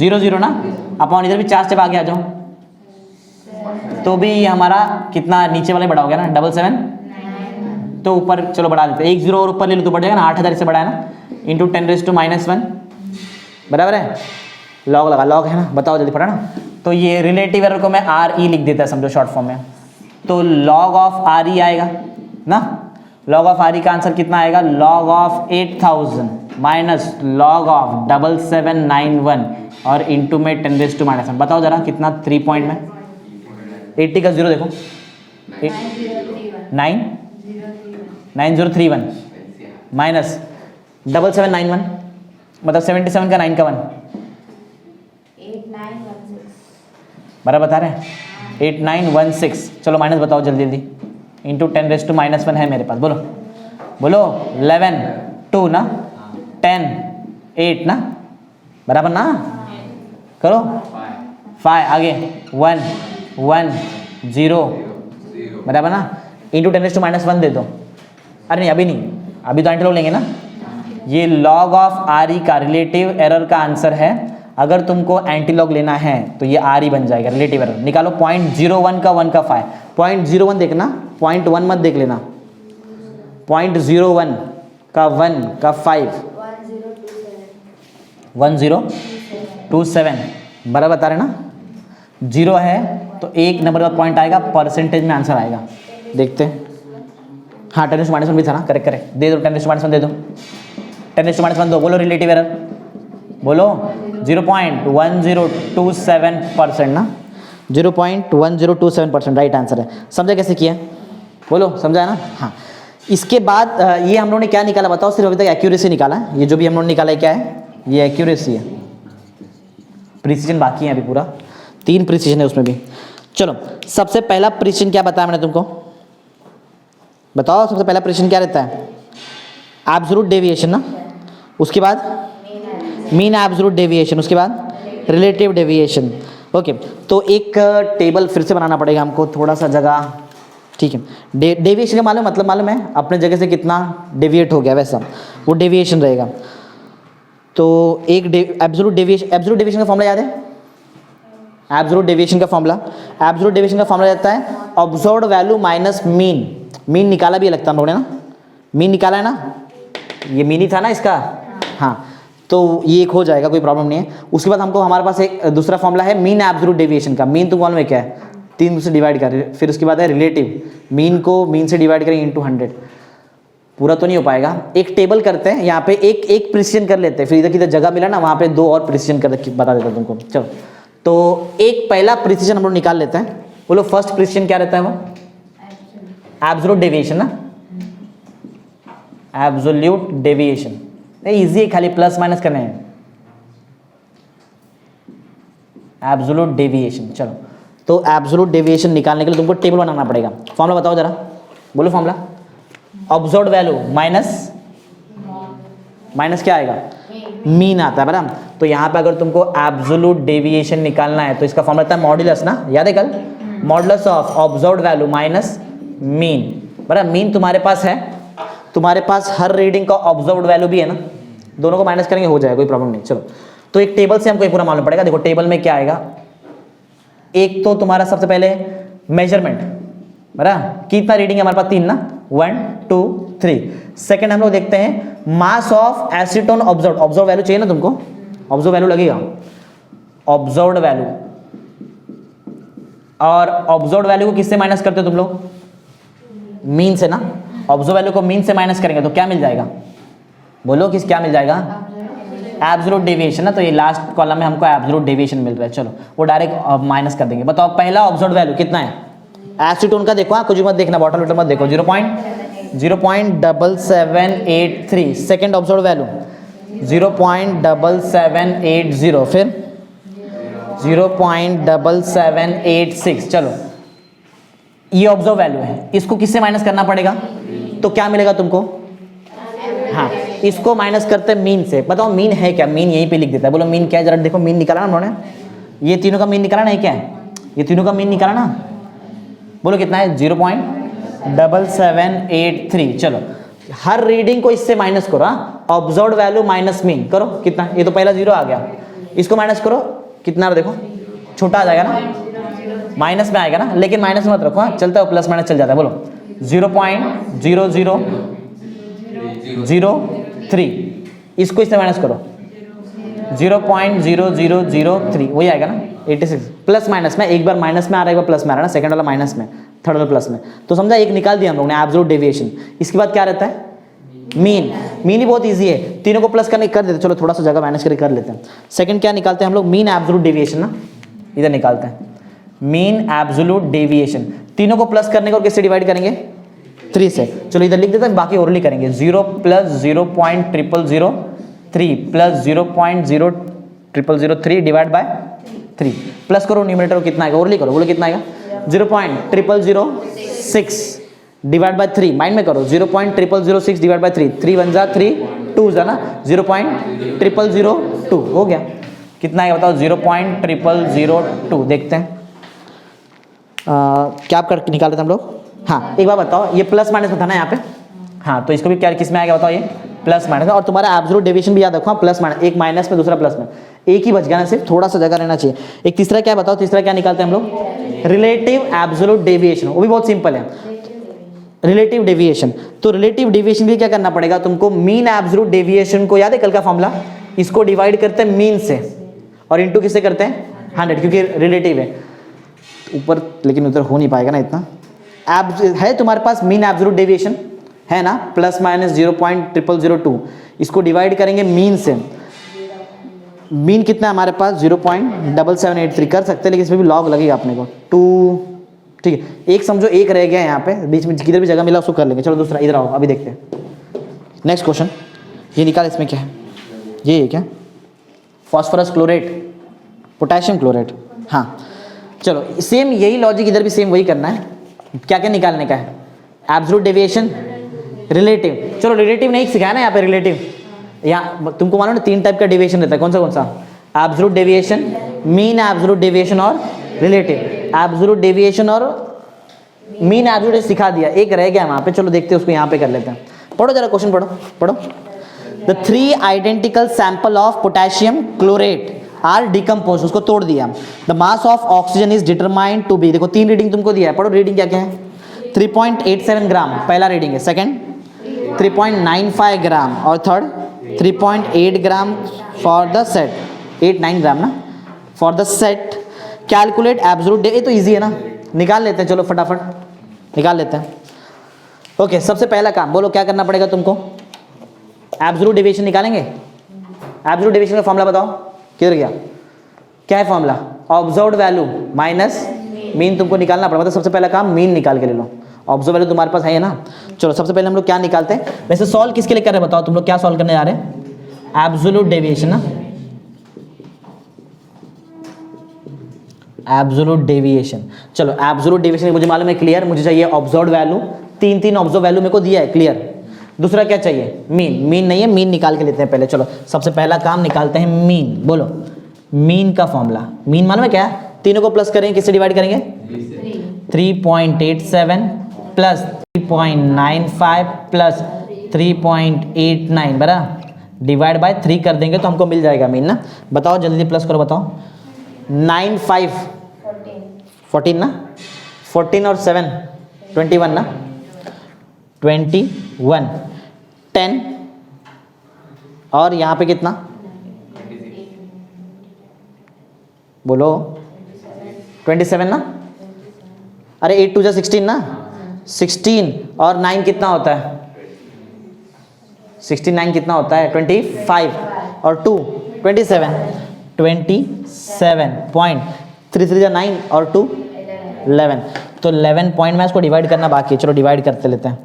0 0 ना अपॉन इधर भी 4 स्टेप आगे आ जाओ तो भी हमारा कितना नीचे वाले बड़ा हो गया ना 77 तो ऊपर चलो बढ़ा देते 1 0 और ऊपर ले लो तो बढ़ जाएगा ना 8000 से बड़ा है ना इंटू 10⁻⁻1 बराबर है लॉग लगा लॉग है ना बताओ जल्दी पढ़ा ना। तो ये रिलेटिव एरर को मैं RE लिख देता है समझो शॉर्ट फॉर्म में तो लॉग ऑफ RE आएगा ना लॉग ऑफ आर ई का आंसर कितना आएगा, log of 8000 minus log of 7791 और इंटू में 10⁻⁻1। बताओ जरा कितना 3 पॉइंट में, 80 का 0 देखो, 9031 माइनस 7791 मतलब 77 का 9 का 1 बराबर बता रहे हैं 8916। चलो माइनस बताओ जल्दी जल्दी, इंटू 10⁻1 है मेरे पास, बोलो बोलो 11 2 ना 10 8 ना बराबर ना, करो 5 आगे 1 1 0 बराबर ना, इंटू 10⁻1 दे दो। अरे नहीं अभी नहीं, अभी तो एंटी लॉग लेंगे ना। ये लॉग ऑफ आर ई का रिलेटिव एरर का आंसर है। अगर तुमको एंटी लॉग लेना है तो ये आर ई बन जाएगा, रिलेटिव एरर निकालो। 0.01 का 1 का 5, 0.01 देखना, 0.1 मत देख लेना, 0.01 का 1 का 5 1027 बराबर बता रहे ना। 0 है तो एक नंबर का पॉइंट आएगा, परसेंटेज में आंसर आएगा। देखते हैं, हाँ 10⁻1 भी था ना, करेक्ट करेक्ट, दे दो 10⁻1 दे दो, 10⁻1 दो, बोलो रिलेटिव एरर बोलो 0.1027% ना, 0.1027% राइट आंसर है। समझा कैसे किया, बोलो समझा ना। हाँ इसके बाद ये हम लोगों ने क्या निकाला बताओ, सिर्फ अभी तक एक्यूरेसी निकाला है। ये जो भी हम लोगों ने निकाला है क्या है, ये एक्यूरेसी है, प्रिसीजन बाकी है अभी पूरा, 3 प्रिसीजन है उसमें भी। चलो सबसे पहला प्रिसीजन क्या बताया मैंने तुमको, बताओ सबसे पहला प्रिसीजन क्या रहता है, एब्सोल्यूट डेविएशन ना, उसके बाद मीन एब्सोल्यूट डेविएशन, उसके बाद रिलेटिव डेविएशन। ओके तो एक टेबल फिर से बनाना पड़ेगा हमको, थोड़ा सा जगह, ठीक है। डेविएशन का मालूम मतलब मालूम है, अपने जगह से कितना डेविएट हो गया वैसा वो डेविएशन रहेगा। तो एक एब्सोल्यूट डेविएशन का फॉर्मूला याद है, एब्सोल्यूट डेविएशन का फॉर्मूला रहता है observed value minus mean. Mean निकाला भी लगता है हम लोगों ने ना, मीन निकाला है ना, ये मीन ही था ना इसका, हाँ तो ये एक हो जाएगा, कोई प्रॉब्लम नहीं है। उसके बाद हमको हमारे पास एक दूसरा फॉर्मूला है मीन एब्सोल्यूट डेविएशन का। मीन तो मालूम है क्या है, 3 से डिवाइड कर, फिर उसके बाद है रिलेटिव, मीन को मीन से डिवाइड करें इंटू 100। पूरा तो नहीं हो पाएगा, एक टेबल करते हैं यहाँ पे, एक प्रिसीजन कर लेते हैं, फिर इधर किधर जगह मिला ना वहाँ पे 2 और प्रिसीजन कर बता देता हूँ तुमको। चलो तो एक पहला प्रिसीजन हम लोग निकाल लेते हैं, बोलो फर्स्ट प्रिसीजन क्या रहता है, वो एब्सोल्यूट डेविएशन ना, एब्सोल्यूट डेविएशन इजी है, खाली प्लस माइनस करने हैं, एब्सोल्यूट डेविएशन। चलो तो एब्सोल्यूट डेविएशन निकालने के लिए तुमको टेबल बनाना पड़ेगा। फॉर्मूला बताओ जरा, बोलो फॉर्मूला, ऑब्जर्व्ड वैल्यू माइनस क्या आएगा, मीन आता है बराबर। तो यहाँ पे अगर तुमको एब्सोल्यूट डेविएशन निकालना है तो इसका फॉर्मूला था मॉड्यूलस ना, याद है कल, modulus of observed value minus mean बराबर। मीन तुम्हारे पास है, तुम्हारे पास हर रीडिंग का ऑब्जर्व्ड वैल्यू भी है ना, दोनों को माइनस करेंगे हो जाएगा, कोई प्रॉब्लम नहीं। चलो तो एक टेबल से हमको ये पूरा मालूम पड़ेगा। देखो टेबल में क्या आएगा, एक तो तुम्हारा सबसे पहले मेजरमेंट बराबर, कितना रीडिंग है हमारे पास 3 ना, 1 2 3। सेकंड हम लोग देखते हैं मास of acetone observed, observe value चाहिए ना तुमको, ऑब्जर्व वैल्यू लगेगा, ऑब्जर्व्ड वैल्यू। और ऑब्जर्व्ड वैल्यू को किससे माइनस करते हो तुम लोग, मीन से ना। ऑब्जर्व वैल्यू को मीन से माइनस करेंगे तो क्या मिल जाएगा, बोलो किस क्या मिल जाएगा, एब्सोल्यूट डेविएशन ना। तो ये लास्ट कॉलम में हमको एब्सोल्यूट डेविएशन मिल रहा है, चलो वो डायरेक्ट माइनस कर देंगे। बताओ पहला ऑब्जर्व वैल्यू कितना है, एसीटोन का देखो, कुछ मत देखना, बॉटल वॉटल मत देखो, 0.7783। सेकेंड ऑब्जर्व वैल्यू 0.7780, फिर 0.7786। चलो ये ऑब्जर्व वैल्यू है, इसको किससे माइनस करना पड़ेगा, तो क्या मिलेगा तुमको, हाँ इसको माइनस करते मीन से। बताओ मीन है क्या, मीन यहीं पे लिख देता है, बोलो मीन क्या है जरा देखो, मीन निकाला ना उन्होंने, ये तीनों का मीन निकाला ना, क्या है ये तीनों का मीन निकाला ना, बोलो कितना है 0.7783। चलो हर रीडिंग को इससे माइनस करो, ऑब्जर्व्ड वैल्यू माइनस मीन करो, कितना, ये तो पहला 0 आ गया, इसको माइनस करो कितना, देखो छोटा आ जाएगा ना, माइनस में आएगा ना, लेकिन माइनस मत रखो, चलता है प्लस माइनस चल जाता है। बोलो 0.0003, इसको इससे माइनस करो 0.0003, वही आएगा ना 86। प्लस माइनस में एक बार माइनस में आ रहा है, एक बार प्लस में आ रहा है ना, सेकंड वाला माइनस में, थर्ड वाले प्लस में। तो समझा, एक निकाल दिया हम लोग ने एब्सोल्यूट डेविएशन। इसके बाद क्या रहता है? मीन। मीन ही बहुत इजी है, तीनों को प्लस करने कर देते, चलो थोड़ा सा जगह मैनेज करके कर लेते हैं। सेकंड क्या निकालते हैं हम लोग? मीन एब्सोल्यूट डेविएशन ना, इधर निकालते हैं मीन एब्सोल्यूट डेविएशन। तीनों को प्लस करने को किससे डिवाइड करेंगे? 3 से। चलो इधर लिख देते हैं, बाकी ओरली करेंगे। 0 + 0.0003 प्लस 0.0003 डिवाइड बाय 3। प्लस करो न्यूमरेटर को, कितना आएगा? ओरली करो, बोलो कितना आएगा? 0.0006 डिवाइड बाय 3। माइंड में करो, 0.0006 डिवाइड बाय 3। 3 × 1 = 3, 2 है ना, 0.0002 हो गया। कितना आएगा बताओ? 0.0002। देखते हैं क्या आप कर निकाल रहे थे हम लोग? हाँ, एक बार बताओ, ये प्लस माइनस में था ना यहाँ पे? हाँ, तो इसको भी क्या किस में आएगा बताओ? ये प्लस माइनस। और तुम्हारा एब्सोल्यूट डेविएशन भी याद रखो, प्लस माइनस, एक माइनस में दूसरा प्लस में, एक ही बच गया ना, सिर्फ थोड़ा सा जगह रहना चाहिए। एक तीसरा क्या बताओ? तीसरा क्या निकालते हैं हम लोग? Relative absolute deviation. वो भी बहुत सिंपल है, रिलेटिव डेविएशन। तो रिलेटिव डेविएशन भी क्या करना पड़ेगा तुमको? मीन एब्सोल्यूट डेविएशन को याद है कल का फॉर्मूला? इसको डिवाइड करते हैं मीन से और इनटू किससे करते हैं? 100, क्योंकि रिलेटिव है ऊपर, लेकिन उधर हो नहीं पाएगा ना इतना। है तुम्हारे पास मीन एब्सोल्यूट डेविएशन है ना, प्लस माइनस 0.0002, इसको डिवाइड करेंगे मीन से। मीन कितना है हमारे पास? 0.7783 कर सकते हैं, लेकिन इसमें भी लॉग लगेगा अपने को 2। ठीक है, एक समझो एक रह गया यहाँ पे, बीच में किधर भी जगह मिला उसको कर लेंगे। चलो दूसरा इधर आओ, अभी देखते हैं नेक्स्ट क्वेश्चन। ये निकाल, इसमें क्या है? ये है क्या? Phosphorus chlorate, potassium chlorate. हाँ चलो, सेम यही लॉजिक इधर भी सेम वही करना है। क्या क्या निकालने का है? Absolute deviation, relative. चलो रिलेटिव नहीं सिखाया ना यहाँ पे, रिलेटिव। यहाँ तुमको मालूम ना 3 टाइप का डेविएशन रहता है, कौन सा? Absolute deviation, mean absolute deviation और रिलेटिव। एब्सोल्यूट डेविएशन और मीन एब्सोल्यूट सिखा दिया, एक रह गया वहाँ पे। चलो देखते हैं उसको, यहाँ पे कर लेते हैं। पढ़ो जरा क्वेश्चन, पढ़ो। The 3 identical sample of potassium chlorate are decompose, उसको तोड़ दिया। The mass of oxygen is determined to be, देखो 3 रीडिंग तुमको दिया है, पढ़ो रीडिंग क्या क्या है? 3.87 ग्राम पहला रीडिंग है, सेकंड 3.95 ग्राम और third 3.8 gram for the set, 8-9 ग्राम ना for the set. Calculate absolute, ये तो इजी है ना, निकाल लेते हैं। चलो फटाफट निकाल लेते हैं। ओके, सबसे पहला काम बोलो क्या करना पड़ेगा तुमको? एब्सोल्यूट डेविएशन निकालेंगे। एब्सोल्यूट डेविएशन का फॉर्मूला बताओ, किधर गया? क्या है formula? Observed value minus mean तुमको निकालना पड़ेगा। मतलब सबसे पहला काम मीन निकाल के ले लो। ऑब्जर्व वैल्यू तुम्हारे पास है ना। चलो सबसे पहले हम लोग क्या निकालते हैं? वैसे सॉल्व किसके लिए कर रहे हैं बताओ? तुम लोग क्या सॉल्व करने जा रहे हैं? एब्सोल्यूट डेविएशन ना, एब्सोल्यूट डेविएशन। चलो एब्सोल्यूट डेविएशन मुझे मालूम है, क्लियर। मुझे चाहिए ऑब्जर्व्ड वैल्यू, 3 ऑब्जर्व वैल्यू मेरे को दिया है, क्लियर। दूसरा क्या चाहिए? मीन। मीन नहीं है, मीन निकाल के लेते हैं पहले। चलो सबसे पहला काम निकालते हैं मीन। बोलो मीन का फॉर्मूला। मीन मालूम है क्या? तीनों को प्लस करेंगे, किससे डिवाइड करेंगे? 3.87 प्लस 3.95 प्लस 3.89 बराबर डिवाइड बाय 3 कर देंगे तो हमको मिल जाएगा मीन ना। बताओ जल्दी प्लस करो, बताओ। 9 5 14 ना, 14 और 7 21 ना, 21 10 और यहाँ पे कितना? बोलो 27 ना। अरे 8 2 जा 16 ना, 16 और 9 कितना होता है? 16 9 कितना होता है? 25 और 2 27 27.3 जा 9 और 2 11। तो 11 पॉइंट में इसको डिवाइड करना बाकी है। चलो डिवाइड करते लेते हैं।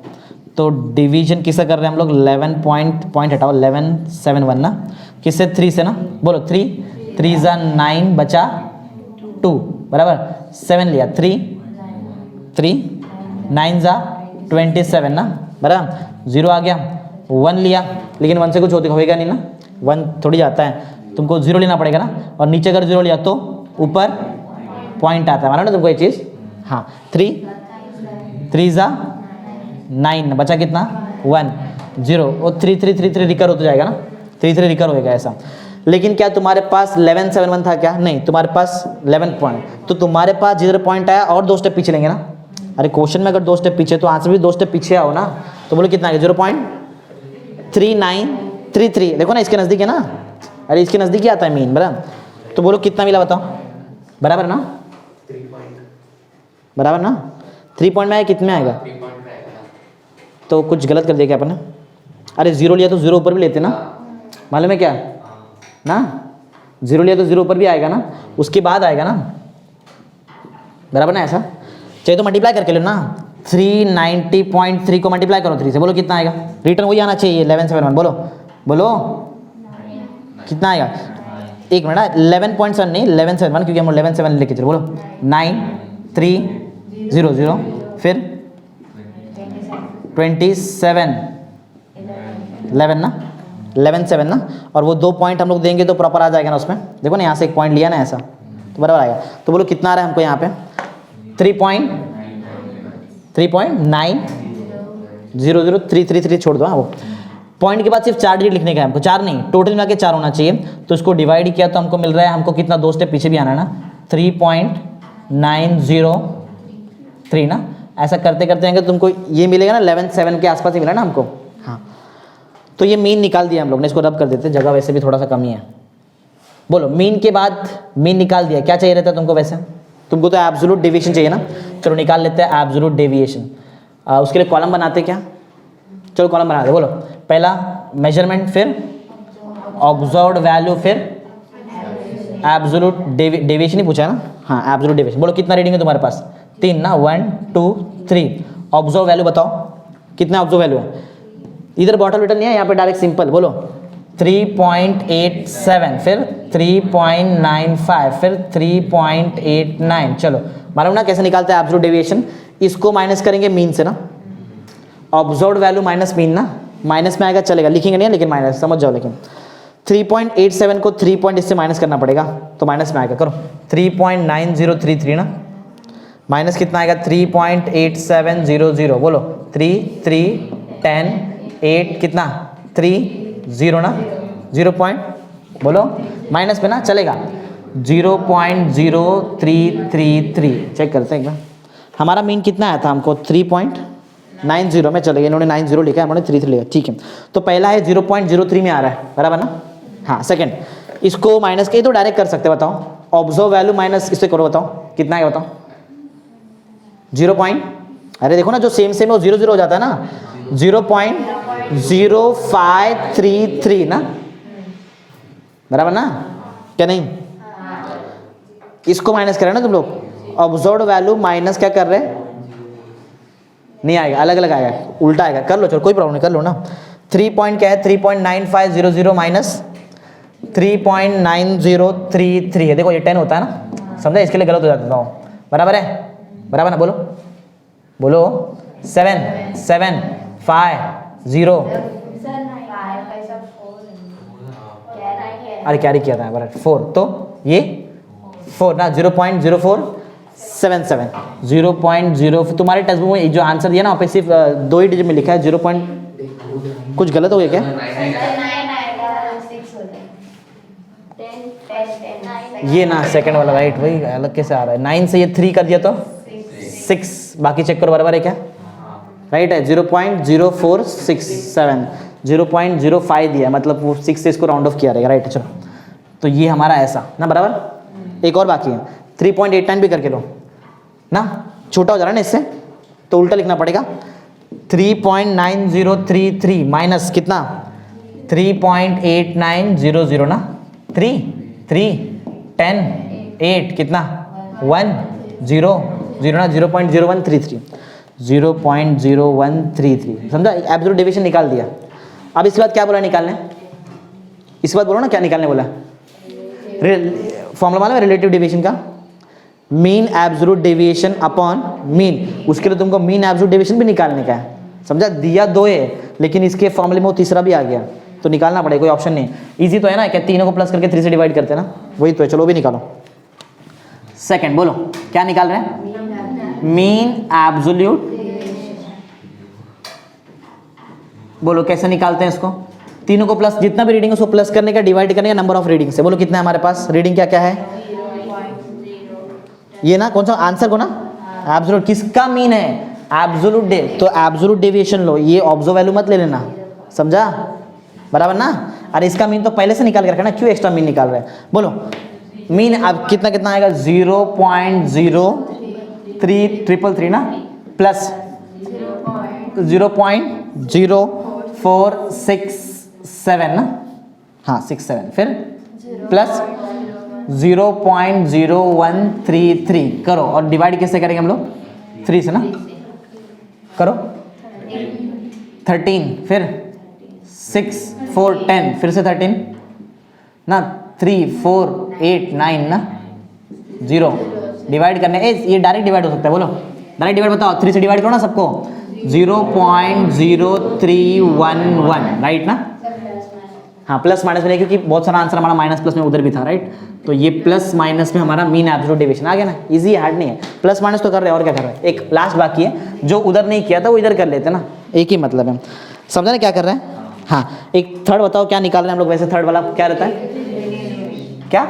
तो डिवीजन किससे कर रहे हैं हम लोग? 11 पॉइंट हटाओ, 11 7 1 ना, किससे? 3 से ना। बोलो 3 जा 9 बचा 2 बराबर 7 लिया, 3 9 जा 27 ना बराबर 0 आ गया। 1 लिया, लेकिन 1 से कुछ होएगा नहीं ना, 1 थोड़ी जाता है, तुमको 0 लेना पड़ेगा ना। और नीचे अगर 0 लिया तो ऊपर पॉइंट आता है, मानो ना तुमको ये चीज़। हाँ 3 जा 9 बचा कितना? 1 0 और 3 रिकर होता जाएगा ना, 3 रिकर होएगा ऐसा। लेकिन क्या तुम्हारे पास 11 7 1 था क्या? नहीं, तुम्हारे पास 11 पॉइंट। तो तुम्हारे पास 0 पॉइंट आया और 2 स्टेप पीछे लेंगे ना। अरे क्वेश्चन में अगर 2 स्टेप पीछे तो आंसर भी 2 स्टेप पीछे आओ ना। तो बोलो कितना आ गया? 0.3933। देखो ना इसके नज़दीक है ना, अरे इसके नज़दीक ही आता है मीन बराबर। तो बोलो कितना मिला बताओ? बराबर ना, बराबर ना 3 पॉइंट में आएगा, कितने में आएगा? 3 पॉइंट में आएगा ना। तो कुछ गलत कर दिया क्या अपन ने? अरे 0 लिया तो 0 ऊपर भी लेते ना, मालूम है क्या ना? 0 लिया तो 0 ऊपर भी आएगा ना, उसके बाद आएगा ना, बराबर ना? ऐसा चाहिए तो मल्टीप्लाई करके लो ना। 390.3 को मल्टीप्लाई करो 3 से, बोलो कितना आएगा? रिटर्न वही आना चाहिए 1171, बोलो बोलो कितना आएगा? एक मिनट, 11.7 नहीं 1171, क्योंकि हम 11.7 लेके चलो, बोलो 9300, फिर 27 11 ना, 11.7 ना, और वो 2 पॉइंट हम लोग देंगे तो प्रॉपर आ जाएगा ना उसमें। देखो ना यहाँ से एक पॉइंट लिया ना ऐसा, तो बराबर आएगा। तो बोलो कितना आ रहा है हमको यहाँ पे? 3.900333 छोड़ दो। हाँ, वो पॉइंट के बाद सिर्फ 4 डिजिट लिखने का है हमको, 4 नहीं, टोटल मिला के 4 होना चाहिए। तो इसको डिवाइड किया तो हमको मिल रहा है, हमको कितना 2 स्टेप पीछे भी आना है ना, 3.903 ना। ऐसा करते करते आएंगे तुमको ये मिलेगा ना, 11.7 के आसपास ही मिला ना हमको। हाँ, तो ये मीन निकाल दिया हम लोग ने, इसको रब कर देते, जगह वैसे भी थोड़ा सा कमी है। बोलो मीन के बाद मीन निकाल दिया, क्या चाहिए रहता है तुमको? वैसे तुमको तो एब्सोल्यूट डेविएशन चाहिए ना। चलो निकाल लेते हैं एब्सोल्यूट डेविएशन। उसके लिए कॉलम बनाते क्या? चलो कॉलम बना दे। बोलो पहला मेजरमेंट, फिर ऑब्जर्व्ड वैल्यू, फिर एब्सोल्यूट डेविएशन ही पूछा है ना। हाँ, एब्सोल्यूट डेविएशन। बोलो कितना रीडिंग है तुम्हारे पास? 3 ना, 1 2 3। ऑब्जर्व वैल्यू बताओ कितना ऑब्जर्व वैल्यू है? इधर बॉटल विटल नहीं है, यहाँ पे डायरेक्ट सिंपल। बोलो 3.87, फिर 3.95, फिर 3.89। चलो मालूम ना कैसे निकालते हैं एब्सोल्यूट डेविएशन? इसको माइनस करेंगे मीन से ना, ऑब्जर्व्ड वैल्यू माइनस मीन ना, माइनस में आएगा चलेगा, लिखेंगे नहीं लेकिन माइनस समझ जाओ। लेकिन 3.87 को 3 पॉइंट इससे माइनस करना पड़ेगा तो माइनस में आएगा। करो 3.9033 ना, माइनस कितना आएगा? 3.8700। बोलो 3 3 10 8 कितना? 3 0 ना, 0 पॉइंट, बोलो माइनस पे ना चलेगा, 0.0333। चेक करते हैं एक बार, हमारा मीन कितना आया था हमको? 3.90 में चलेगा, इन्होंने 90 लिखा है, हमने 33 लिखा, ठीक है। तो पहला है 0.03 में आ रहा है, बराबर ना? हाँ, सेकंड इसको माइनस के तो डायरेक्ट कर सकते, बताओ ऑब्जर्व वैल्यू माइनस इससे करो, बताओ कितना है बताओ? 0 पॉइंट, अरे देखो ना जो सेम सेम है वो 0 0 हो जाता है ना, 0.0533 ना, बराबर ना? क्या नहीं? इसको माइनस कर रहे हैं ना तुम लोग, ऑब्जर्व्ड वैल्यू माइनस क्या कर रहे हैं? नहीं आएगा, अलग अलग आएगा, उल्टा आएगा। कर लो चलो, कोई प्रॉब्लम नहीं, कर लो ना। 3 पॉइंट क्या है? 3.9500 माइनस 3.9033 है। देखो ये 10 होता है ना, समझा? इसके लिए गलत हो जाता हूँ, बराबर है? बराबर ना? बोलो बोलो 7 7 5 0। अरे कैरी किया था बराबर 4, तो ये 4 ना, 0.0477 0.0। तुम्हारे टेक्स्ट बुक में जो आंसर दिया ना वहाँ पे सिर्फ 2 ही डिजिट में लिखा है, 0. कुछ गलत हो गया क्या? ये ना सेकंड वाला राइट, वही अलग कैसे आ रहा है? 9 से ये 3 कर दिया तो 6, बाकी चेक करो बराबर है क्या? राइट है, 0.0467, 0.05 दिया, मतलब वो 6 से इसको राउंड ऑफ किया रहेगा, राइट है। चलो तो ये हमारा ऐसा ना, बराबर। एक और बाकी है, 3.89 भी करके लो ना, छोटा हो जा रहा है ना इससे, तो उल्टा लिखना पड़ेगा। 3.9033 माइनस कितना? 3.8900 ना, 3 3 10 8 कितना? 1 0 0 ना, 0.0133 0.0133, समझा? एब्सोल्यूट डेविएशन निकाल दिया। अब इसके बाद क्या बोला निकालने? इसके बाद बोलो ना क्या निकालने बोला? फॉर्मूला मालूम है रिलेटिव डेविएशन का? Mean absolute deviation upon mean. उसके लिए तुमको मीन एब्सोल्यूट डेविएशन भी निकालने का है, समझा? दिया 2 है, लेकिन इसके फॉर्मूले में वो तीसरा भी आ गया, तो निकालना पड़ेगा, कोई ऑप्शन नहीं। इजी तो है ना, क्या तीनों को प्लस करके 3 से डिवाइड करते हैं ना, वही तो है। चलो भी निकालो। सेकंड बोलो क्या निकाल रहे हैं? Mean absolute. बोलो कैसे निकालते हैं इसको? तीनों को प्लस, जितना भी रीडिंग है उसको प्लस करने का, डिवाइड करने का नंबर ऑफ रीडिंग से। बोलो कितना है हमारे पास रीडिंग? क्या क्या है ये ना, कौन सा आंसर को ना, एब्सोल्यूट। किसका मीन है? एब्सोल्यूट डे, तो एब्सोल्यूट डेविएशन लो, ये ऑब्जर्व वैल्यू मत ले लेना, समझा? बराबर ना? अरे इसका मीन तो पहले से निकाल के रखा ना, क्यों एक्स्ट्रा मीन निकाल रहे हैं? बोलो मीन अब कितना कितना आएगा? 0.0333 ना, प्लस 0.0467 ना, हाँ 67, फिर प्लस 0.0133 करो, और डिवाइड किससे करेंगे हम लोग? 3 से ना, करो 13, फिर 6 4 10, फिर से 13 ना, 3 4 8 9 ना, 0 डिवाइड करने, ये डायरेक्ट डिवाइड हो सकता है, बोलो डायरेक्ट डिवाइड बताओ, 3 से डिवाइड करो ना सबको, 0.0311 राइट ना, हाँ प्लस माइनस में, क्योंकि बहुत सारा आंसर हमारा माइनस प्लस में उधर भी था राइट, तो ये प्लस माइनस में हमारा मीन एब्सोल्यूट डेविएशन आ गया ना, इजी हार्ड नहीं है, प्लस माइनस तो कर रहे हैं और क्या कर रहे हैं, एक लास्ट बाकी है जो उधर नहीं किया था वो इधर कर लेते ना, एक ही मतलब है, समझा ना क्या कर रहे हैं। हाँ एक थर्ड बताओ क्या निकाल रहे हैं हम लोग, वैसे थर्ड वाला क्या रहता है, क्या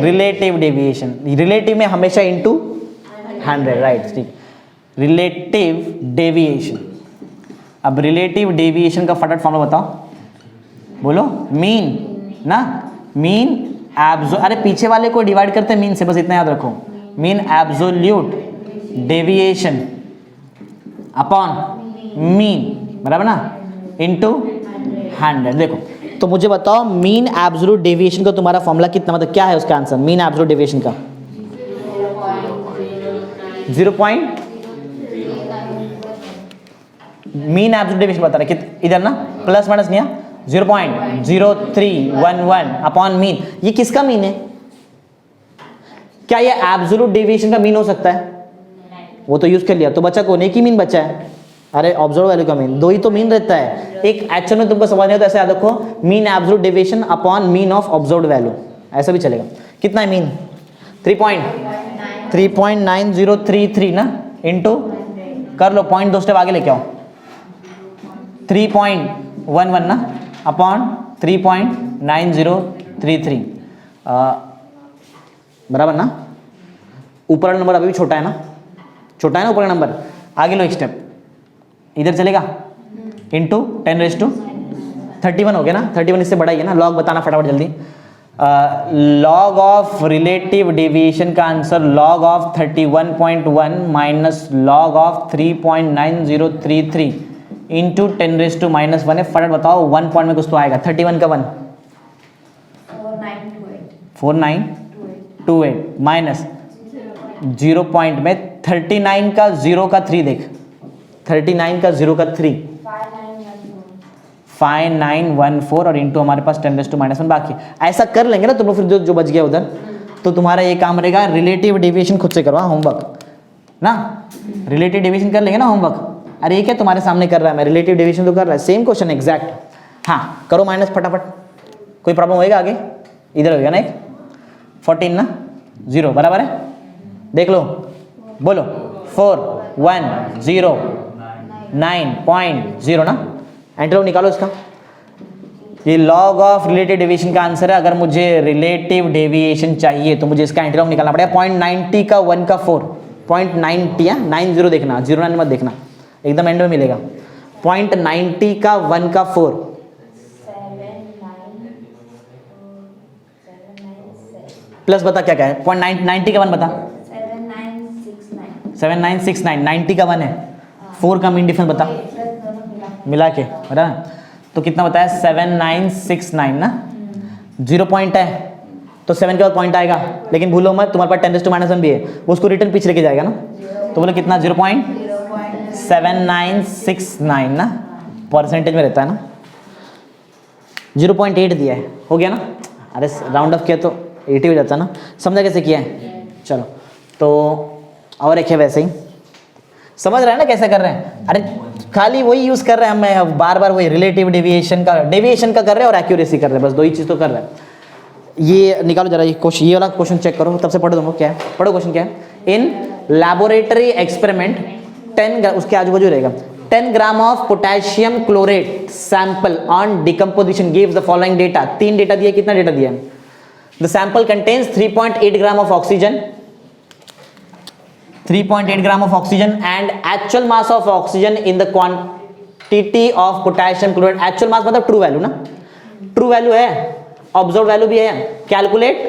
रिलेटिव डेविएशन, रिलेटिव में हमेशा इनटू 100 राइट, ठीक, रिलेटिव डेविएशन। अब रिलेटिव डेविएशन का फटाफट फॉर्मूला बताओ, बोलो, मीन ना, मीन एब्सो, अरे पीछे वाले को डिवाइड करते हैं मीन से, बस इतना याद रखो, mean absolute deviation upon mean बराबर ना, इनटू 100। देखो तो मुझे बताओ मीन एब्सोल्यूट डेविएशन का तुम्हारा फॉर्मूला कितना, मतलब क्या है उसका आंसर, मीन एब्सोल्यूट डेविएशन का 0. मीन एब्सोल्यूट डेविएशन बता रहा है इधर ना, प्लस माइनस नहीं है, 0.0311 अपॉन मीन, ये किसका मीन है, क्या ये एब्सोल्यूट डेविएशन का मीन हो सकता है, वो तो यूज कर लिया, तो बचा कौन, एक ही मीन बचा है, अरे ऑब्जर्व वैल्यू का मीन, दो ही तो मीन रहता है, एक एक्चुअल में तुमको समझ नहीं आता, ऐसे याद रखो, mean absolute deviation upon mean of observed value, ऐसा भी चलेगा, कितना है मीन 3.9033 ना, इनटू कर लो, पॉइंट 2 स्टेप आगे लेके आओ, 3.11 ना अपॉन 3.9033 बराबर ना, ऊपर वाला नंबर अभी भी छोटा है ना, छोटा है ना ऊपर का नंबर, आगे लो एक स्टेप, इधर चलेगा, इंटू 10⁻31 हो गया ना, 31 इससे बड़ा ही है ना, लॉग बताना फटाफट जल्दी, लॉग ऑफ रिलेटिव डेविएशन का answer log of 31.1 minus log of 3.9033 into 10⁻1 है, फटाफट बताओ, 1 पॉइंट में कुछ तो आएगा, 31 का 1 4928 माइनस 0 पॉइंट में 39 का 0 का 3 देख, 39 का 0 का 3 5914 और इंटू हमारे पास 10⁻1 बाकी, ऐसा कर लेंगे ना तुम लोग, फिर जो बच गया उधर, तो तुम्हारा ये काम रहेगा, रिलेटिव डेविएशन खुद से करवा होमवर्क ना, रिलेटिव डेविएशन कर लेंगे ना होमवर्क, अरे ये क्या तुम्हारे सामने कर रहा है, मैं रिलेटिव डेविएशन तो कर रहा है, सेम क्वेश्चन एग्जैक्ट, हाँ करो माइनस फटाफट, कोई प्रॉब्लम होएगा आगे, इधर होगा ना एक 14 ना, 0 बराबर है, देख लो, बोलो 4109.0 ना, एंटर निकालो इसका, ये लॉग ऑफ रिलेटिव डेविएशन का आंसर है, अगर मुझे रिलेटिव डेविएशन चाहिए तो मुझे इसका एंटी लॉग निकालना पड़ेगा, 0.90 का 1 का 4, 0.90 या 90 देखना, 09 मत देखना, एकदम एंड में मिलेगा, 0.90 का 1 का 4, प्लस बता क्या क्या है, 0.90 का 1 बता, 7969, 90 का 1 है, 4 का मीन डिफरेंस बता, मिला के बराबर, तो कितना बताया 7969 ना, 0 पॉइंट है तो 7 के बाद पॉइंट आएगा, लेकिन भूलो मत तुम्हारे पास 10⁻1 भी है, वो उसको रिटर्न पीछे लेके जाएगा ना, तो बोलो कितना 0.7969 ना, परसेंटेज में रहता है ना, 0.8 दिया है, हो गया ना, अरे राउंड ऑफ किया तो 80 हो जाता है ना, समझा कैसे किया है, चलो तो और एक है वैसे ही, समझ रहे हैं ना कैसे कर रहे हैं, अरे खाली वही यूज कर रहे हैं, मैं बार बार वही रिलेटिव डेविएशन का कर रहे हैं और एक्यूरेसी कर रहे हैं, बस दो ही चीज तो कर रहे हैं। ये निकालो जरा, ये क्वेश्चन, ये वाला क्वेश्चन चेक करो, तब से पढ़ दूंगा क्या है, पढ़ो क्वेश्चन क्या है, इन लैबोरेटरी एक्सपेरिमेंट 10 उसके आजू बाजू रहेगा, 10 gram of potassium chlorate sample on decomposition gives the following data, 3 data दिया, कितना डेटा दिया, the sample contains 3.8 gram of oxygen, 3.8 gram of oxygen and actual mass of oxygen in the quantity of potassium chloride, actual mass मतलब true value ना, true value है, observed value भी है, calculate,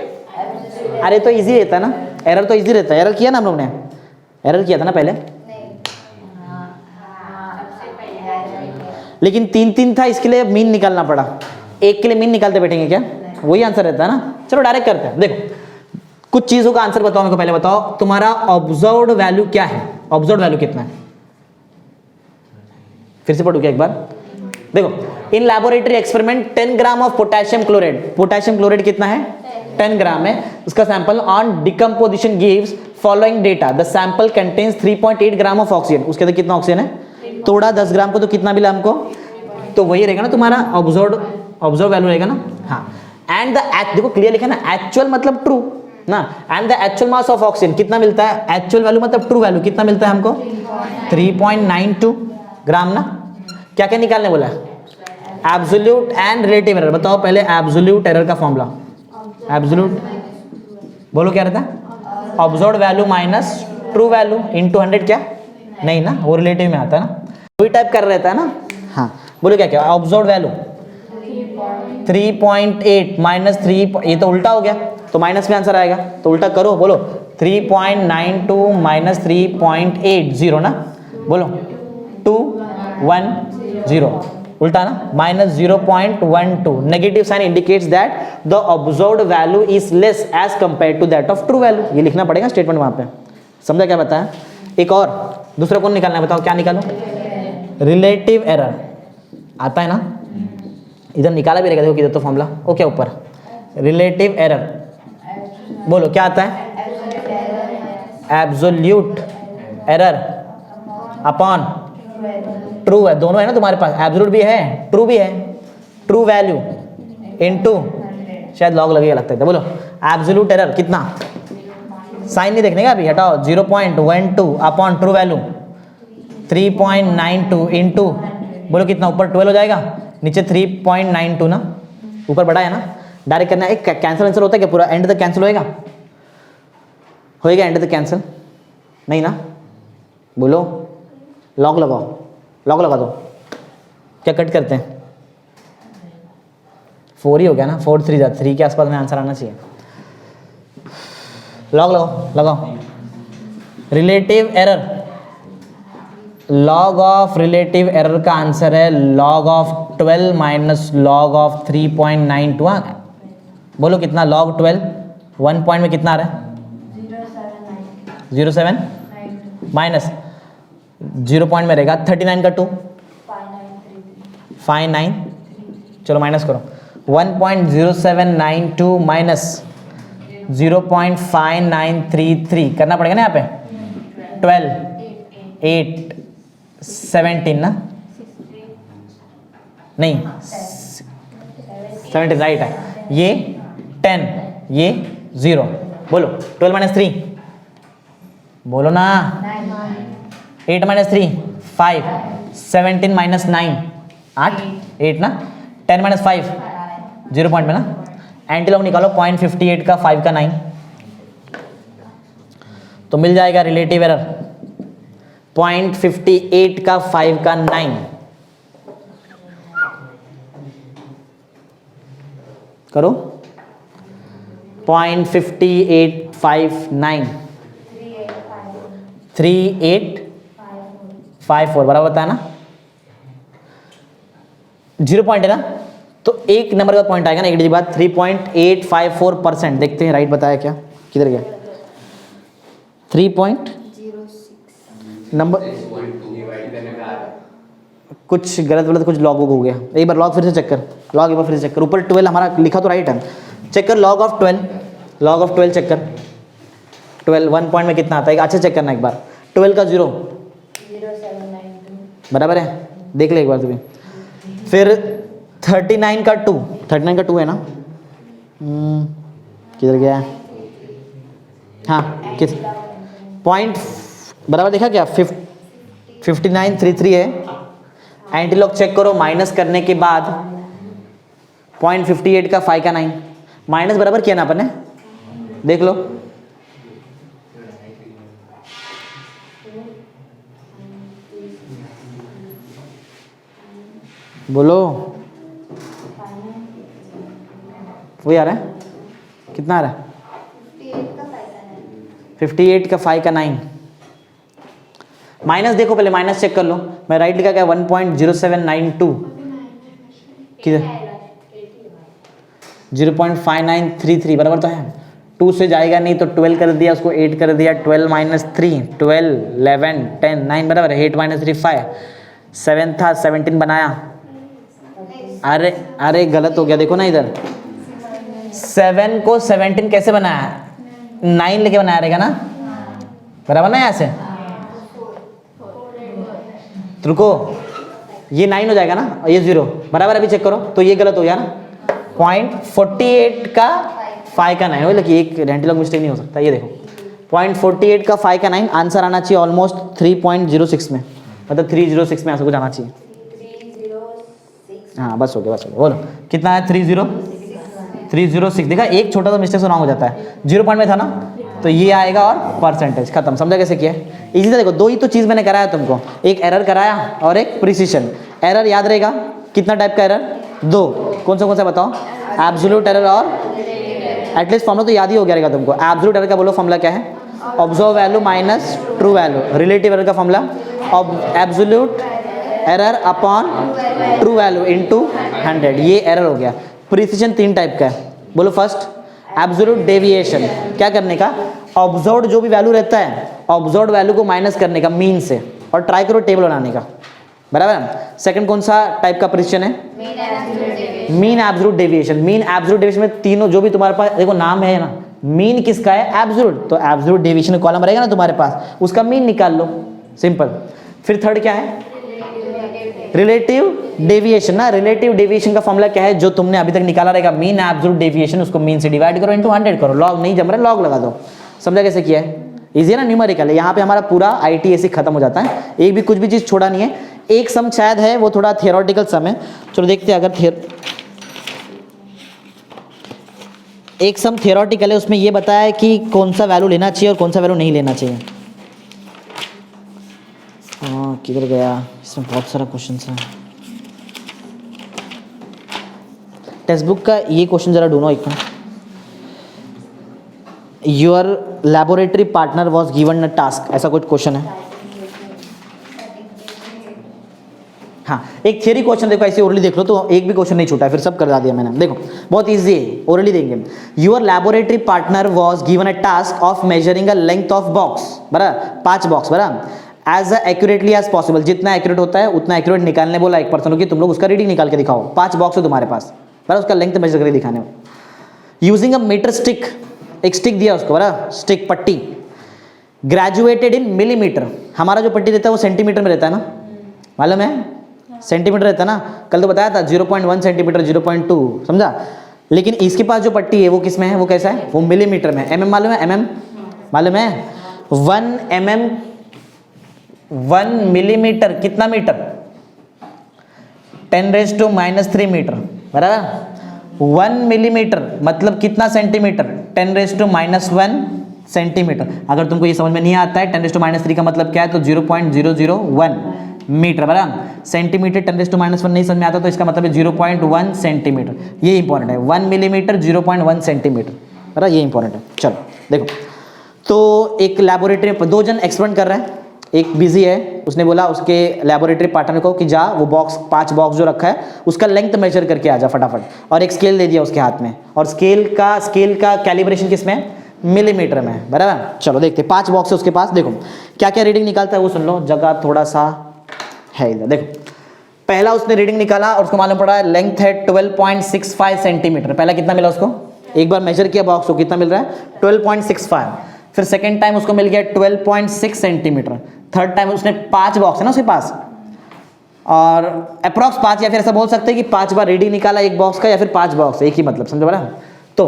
अरे तो easy रहता है ना, error तो easy रहता है, error किया ना हम लोग ने, error किया था ना पहले, लेकिन 3 था, इसके लिए मीन निकालना पड़ा। एक के लिए मीन निकालते बैठेंगे क्या? वही आंसर रहता है ना। चलो डायरेक्ट करते हैं। देखो कुछ चीजों का आंसर बताओ मेरे को, पहले बताओ तुम्हारा ऑब्जर्व्ड वैल्यू क्या है? ऑब्जर्व्ड वैल्यू कितना है? फिर से पढ़ू क्या एक बार? देखो in laboratory experiment 10 gram of potassium chloride, potassium chloride कितना है? 10 ग्राम है। उसका sample on decomposition gives following data, the sample contains 3.8 gram of oxygen. उसके अंदर कितना ऑक्सीजन है? तोड़ा 10 ग्राम को तो कितना मिला हमको? तो वही रहेगा ना तुम्हारा ऑब्जर्व वैल्यू रहेगा ना। हाँ, एंड द देखो क्लियर लिखा ना, एक्चुअल मतलब ट्रू ना, and the actual mass of oxygen कितना मिलता है? एक्चुअल वैल्यू मतलब ट्रू वैल्यू कितना मिलता है हमको? 3.92 ग्राम ना। क्या क्या निकालने बोला है? Absolute and relative error. बताओ पहले एब्सोल्यूट एरर का फॉर्मूला। एब्सोल्यूट बोलो क्या रहता है? Observed value minus true value into 100 क्या? नहीं ना, वो रिलेटिव में आता है ना, वही टाइप कर रहता है ना। हाँ बोलो क्या क्या? ऑब्जर्व्ड वैल्यू 3.8 माइनस 3, ये तो उल्टा हो गया तो माइनस में आंसर आएगा, तो उल्टा करो। बोलो 3.92 माइनस 3.80 ना, बोलो 210, उल्टा ना, minus 0.12। Negative sign indicates that the observed value is less as compare to that of true value. ये लिखना पड़ेगा स्टेटमेंट वहां पे। समझा क्या बताया? एक और दूसरा कौन निकालना है? बताओ क्या निकालो? रिलेटिव एरर आता है ना, इधर निकाला भी रहेगा, देखो किधर तो फॉर्मूला ओके ऊपर। रिलेटिव एरर बोलो क्या आता है? एब्सोल्यूट एरर अपॉन ट्रू है, दोनों है ना तुम्हारे पास, एब्सोल्यूट भी है ट्रू भी है। ट्रू वैल्यू इनटू, शायद लॉग लगेगा लगता है, तो बोलो एब्सोल्यूट एरर कितना? साइन नहीं देखने का अभी, हटाओ। 0.12 अपॉन ट्रू वैल्यू 3.92 इनटू, बोलो कितना? ऊपर 12 हो जाएगा, नीचे 3.92 ना, ऊपर बड़ा है ना। डायरेक्ट करना है। एक कैंसिल आंसर होता है क्या? पूरा एंड तक कैंसिल होएगा? होएगा एंड तक कैंसिल? नहीं ना, बोलो लॉग लगाओ, लॉग लगा दो। क्या कट करते हैं? 4 ही हो गया ना, 4 3 3 के आसपास में आंसर आना चाहिए। लॉग लगाओ, लगाओ। Relative error, log of relative error का आंसर है log of 12 minus log of 3.92। बोलो कितना? लॉग 12 1 पॉइंट में कितना आ रहा है? 07 माइनस 0 पॉइंट में रहेगा 39 का 2 59, चलो माइनस करो। 1.0792 माइनस 0.5933 करना पड़ेगा ना यहाँ पे। 12 8 17 ना, नहीं 17 राइट है। ये 10, ये 0, बोलो 12 माइनस 3, बोलो ना 8 माइनस 3 5, 17 माइनस 9 8 ना, 10 माइनस 5 0 पॉइंट में ना। एंटी लॉग निकालो 0.58 का 5 का 9, तो मिल जाएगा रिलेटिव एरर 0.58 का 5 का 9। करो 0.5859 3854 बराबर बताया ना। 0 पॉइंट है ना, तो एक नंबर का पॉइंट आएगा ना, एक डिजिट बाद 3.854%। देखते हैं राइट बताया क्या, किधर गया? 3 नंबर कुछ गलत गलत कुछ लॉग हो गया। एक बार लॉग फिर से चेक कर, लॉग एक बार फिर से चेक कर। ऊपर 12 हमारा लिखा तो राइट है, चेक कर log of 12, log of 12 check कर। 12 1 पॉइंट में कितना आता है? अच्छा चेक करना एक बार। 12 का 0 बराबर है, देख ले एक बार तुम्हें। फिर 39 का 2, 39 का 2 है ना, किधर गया है? हाँ किस पॉइंट बराबर देखा क्या? 5933 है। एंटी लॉग चेक करो, माइनस करने के बाद 0.58 का 5 का 9 माइनस बराबर किया ना अपन ने, देख लो। बोलो वही आ रहा है, कितना आ रहा है? 58 का 5 का 9। माइनस देखो पहले, माइनस चेक कर लो। मैं राइट लिखा क्या 1.0792 किधर 0.5933 बराबर तो है। 2 से जाएगा नहीं तो 12 कर दिया, उसको 8 कर दिया, 12 माइनस 3 12 11 10 9 बराबर है। 8 माइनस 3 5 7 था 17 बनाया। अरे अरे गलत हो गया, देखो ना इधर 7 को 17 कैसे बनाया, 9 लेके बनाया रहेगा ना, बराबर ना यहाँ से। रुको ये 9 हो जाएगा ना, ये 0 बराबर। अभी चेक करो तो ये गलत हो गया ना। 0.48 का 5 का 9 हो, लेकिन एक रेंटिलॉग मिस्टेक नहीं हो सकता। ये देखो 0.48 का 5 का 9 आंसर आना चाहिए ऑलमोस्ट 3.06 में, मतलब 306 में ऐसा कुछ आना चाहिए। हाँ बस हो गया, बस हो गया। बोलो कितना है 306। देखा एक छोटा सा मिस्टेक से रॉन्ग हो जाता है। 0 पॉइंट में था ना, तो ये आएगा और परसेंटेज खत्म। समझा कैसे किया है? इजी था। देखो दो ही तो चीज़ मैंने कराया तुमको, एक एरर कराया और एक प्रिसिशन। एरर याद रहेगा कितना टाइप का एरर, 2। कौन सा बताओ, एब्सोल्यूट एरर और एटलीस्ट फॉर्मूला तो याद ही हो गया रहेगा तुमको। एब्सोल्यूट एरर का बोलो फॉर्मूला क्या है, observe value minus true value. Relative error का formula absolute error upon true value into 100। ये एरर हो गया। प्रिसिशन 3 टाइप का है, बोलो। फर्स्ट एब्सोल्यूट डेविएशन, क्या करने का, ऑब्जर्व्ड जो भी वैल्यू रहता है ऑब्जर्व्ड वैल्यू को माइनस करने का मीन से, और ट्राई करो टेबल बनाने का, बराबर। सेकंड कौन सा टाइप का प्रिसिशन है, mean absolute deviation. Mean absolute deviation में तीनों जो भी तुम्हारे पास देखो नाम है ना, मीन किसका है, एब्सोल्यूट, तो एब्सोल्यूट डेविएशन कॉलम रहेगा ना तुम्हारे पास, उसका मीन निकाल लो, सिंपल। फिर थर्ड क्या है, रिलेटिव डेविएशन ना। रिलेटिव डेविएशन का फॉर्मूला क्या है, जो तुमने अभी तक निकाला रहेगा, मीन एब्सोल्यूट डेविएशन, उसको मीन से डिवाइड करो इनटू 100 करो। लॉग नहीं जम रहा, लॉग लगा दो। समझा कैसे किया है, इजी है ना, न्यूमेरिकल है। यहाँ पे हमारा पूरा आईटीएसी खत्म हो जाता है, एक भी कुछ भी चीज छोड़ा नहीं है। एक सम शायद है वो थोड़ा थियोरेटिकल सम है, चलो देखते हैं। अगर एक सम थियोरेटिकल है, उसमें ये बताया है कि कौन सा वैल्यू लेना चाहिए और कौन सा वैल्यू नहीं लेना चाहिए। किधर गया, इसमें बहुत सारा क्वेश्चन है। टेक्स्ट बुक का ये क्वेश्चन जरा ढूंढो एक। Your laboratory partner was given a task, ऐसा कुछ क्वेश्चन है। हाँ एक थियरी क्वेश्चन देखो, ऐसे ओरली देख लो तो एक भी क्वेश्चन नहीं छूटा है, फिर सब कर दिया मैंने। देखो बहुत इजी है, ओरली देंगे। Your laboratory partner was given a task of measuring a length of box, बराबर 5 बॉक्स, बराबर एज एक्यूरेटली एज पॉसिबल, जितना एक्यूरेट होता है उतना एक्यूरेट निकालने बोला एक पर्सन को कि तुम लोग उसका रीडिंग निकाल के दिखाओ। 5 बॉक्स है तुम्हारे पास, बराबर उसका लेंथ मेजर करके दिखाने में। यूजिंग अ मीटर स्टिक, एक स्टिक दिया उसको, बराबर स्टिक पट्टी, ग्रेजुएटेड इन मिलीमीटर। हमारा जो पट्टी रहता है वो सेंटीमीटर में रहता है ना, मालूम है, सेंटीमीटर रहता है ना। कल तो बताया था 0.1 सेंटीमीटर 0.2, समझा। लेकिन इसके पास जो पट्टी है वो किस में है, वो कैसा है, वो मिलीमीटर में। एमएम मालूम है, एमएम मालूम है, 1 mm 1 मिलीमीटर कितना मीटर, 10⁻³ मीटर, बराबर। 1 मिलीमीटर मतलब कितना सेंटीमीटर, 10⁻⁻1 सेंटीमीटर। अगर तुमको ये समझ में नहीं आता है 10⁻³ का मतलब क्या है, तो 0.001 मीटर, बराबर। सेंटीमीटर 10⁻1 नहीं समझ में आता तो इसका मतलब है 0.1 सेंटीमीटर। ये इंपॉर्टेंट है, 1 मिलीमीटर 0.1 सेंटीमीटर, बराबर, ये इंपॉर्टेंट है। चलो देखो, तो एक लैबोरेटरी में 2 जन एक्सपेरिमेंट कर रहे हैं। एक बिजी है, उसने बोला उसके लैबोरेटरी पार्टनर को कि जा वो बॉक्स 5 बॉक्स जो रखा है उसका लेंथ मेजर करके आ जा फटाफट, और एक स्केल दे दिया उसके हाथ में, और स्केल का कैलिब्रेशन किसमें, मिलीमीटर में, बराबर। चलो देखते 5 बॉक्स है उसके पास। देखो क्या क्या रीडिंग निकालता है वो सुन लो, जगह थोड़ा सा है इधर। देखो पहला उसने रीडिंग निकाला और उसको मालूम पड़ा लेंथ है 12.65 सेंटीमीटर। पहला कितना मिला उसको, एक बार मेजर किया बॉक्स को, कितना मिल रहा है 12.65। फिर सेकेंड टाइम उसको मिल गया 12.6 सेंटीमीटर। थर्ड टाइम उसने 5 बॉक्स है ना उसके पास, और अप्रॉक्स 5, या फिर ऐसा बोल सकते हैं कि 5 बार रीडिंग निकाला एक बॉक्स का, या फिर 5 बॉक्स, एक ही मतलब, समझो बड़ा। तो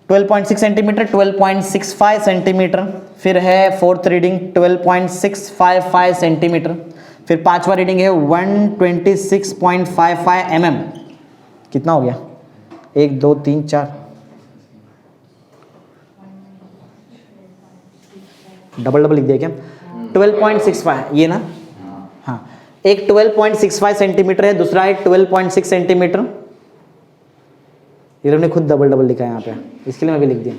12.6 सेंटीमीटर, 12.65 सेंटीमीटर, फिर है फोर्थ रीडिंग 12.655 सेंटीमीटर, फिर 5वां रीडिंग है 126.55 mm। कितना हो गया, 1 2 3 4, डबल लिख दिया क्या, 12.65 ये ना, हाँ। एक 12.65 सेंटीमीटर है, दूसरा है 12.6 सेंटीमीटर। ये लोग ने खुद डबल लिखा है यहाँ पे, इसके लिए मैं भी लिख दिया।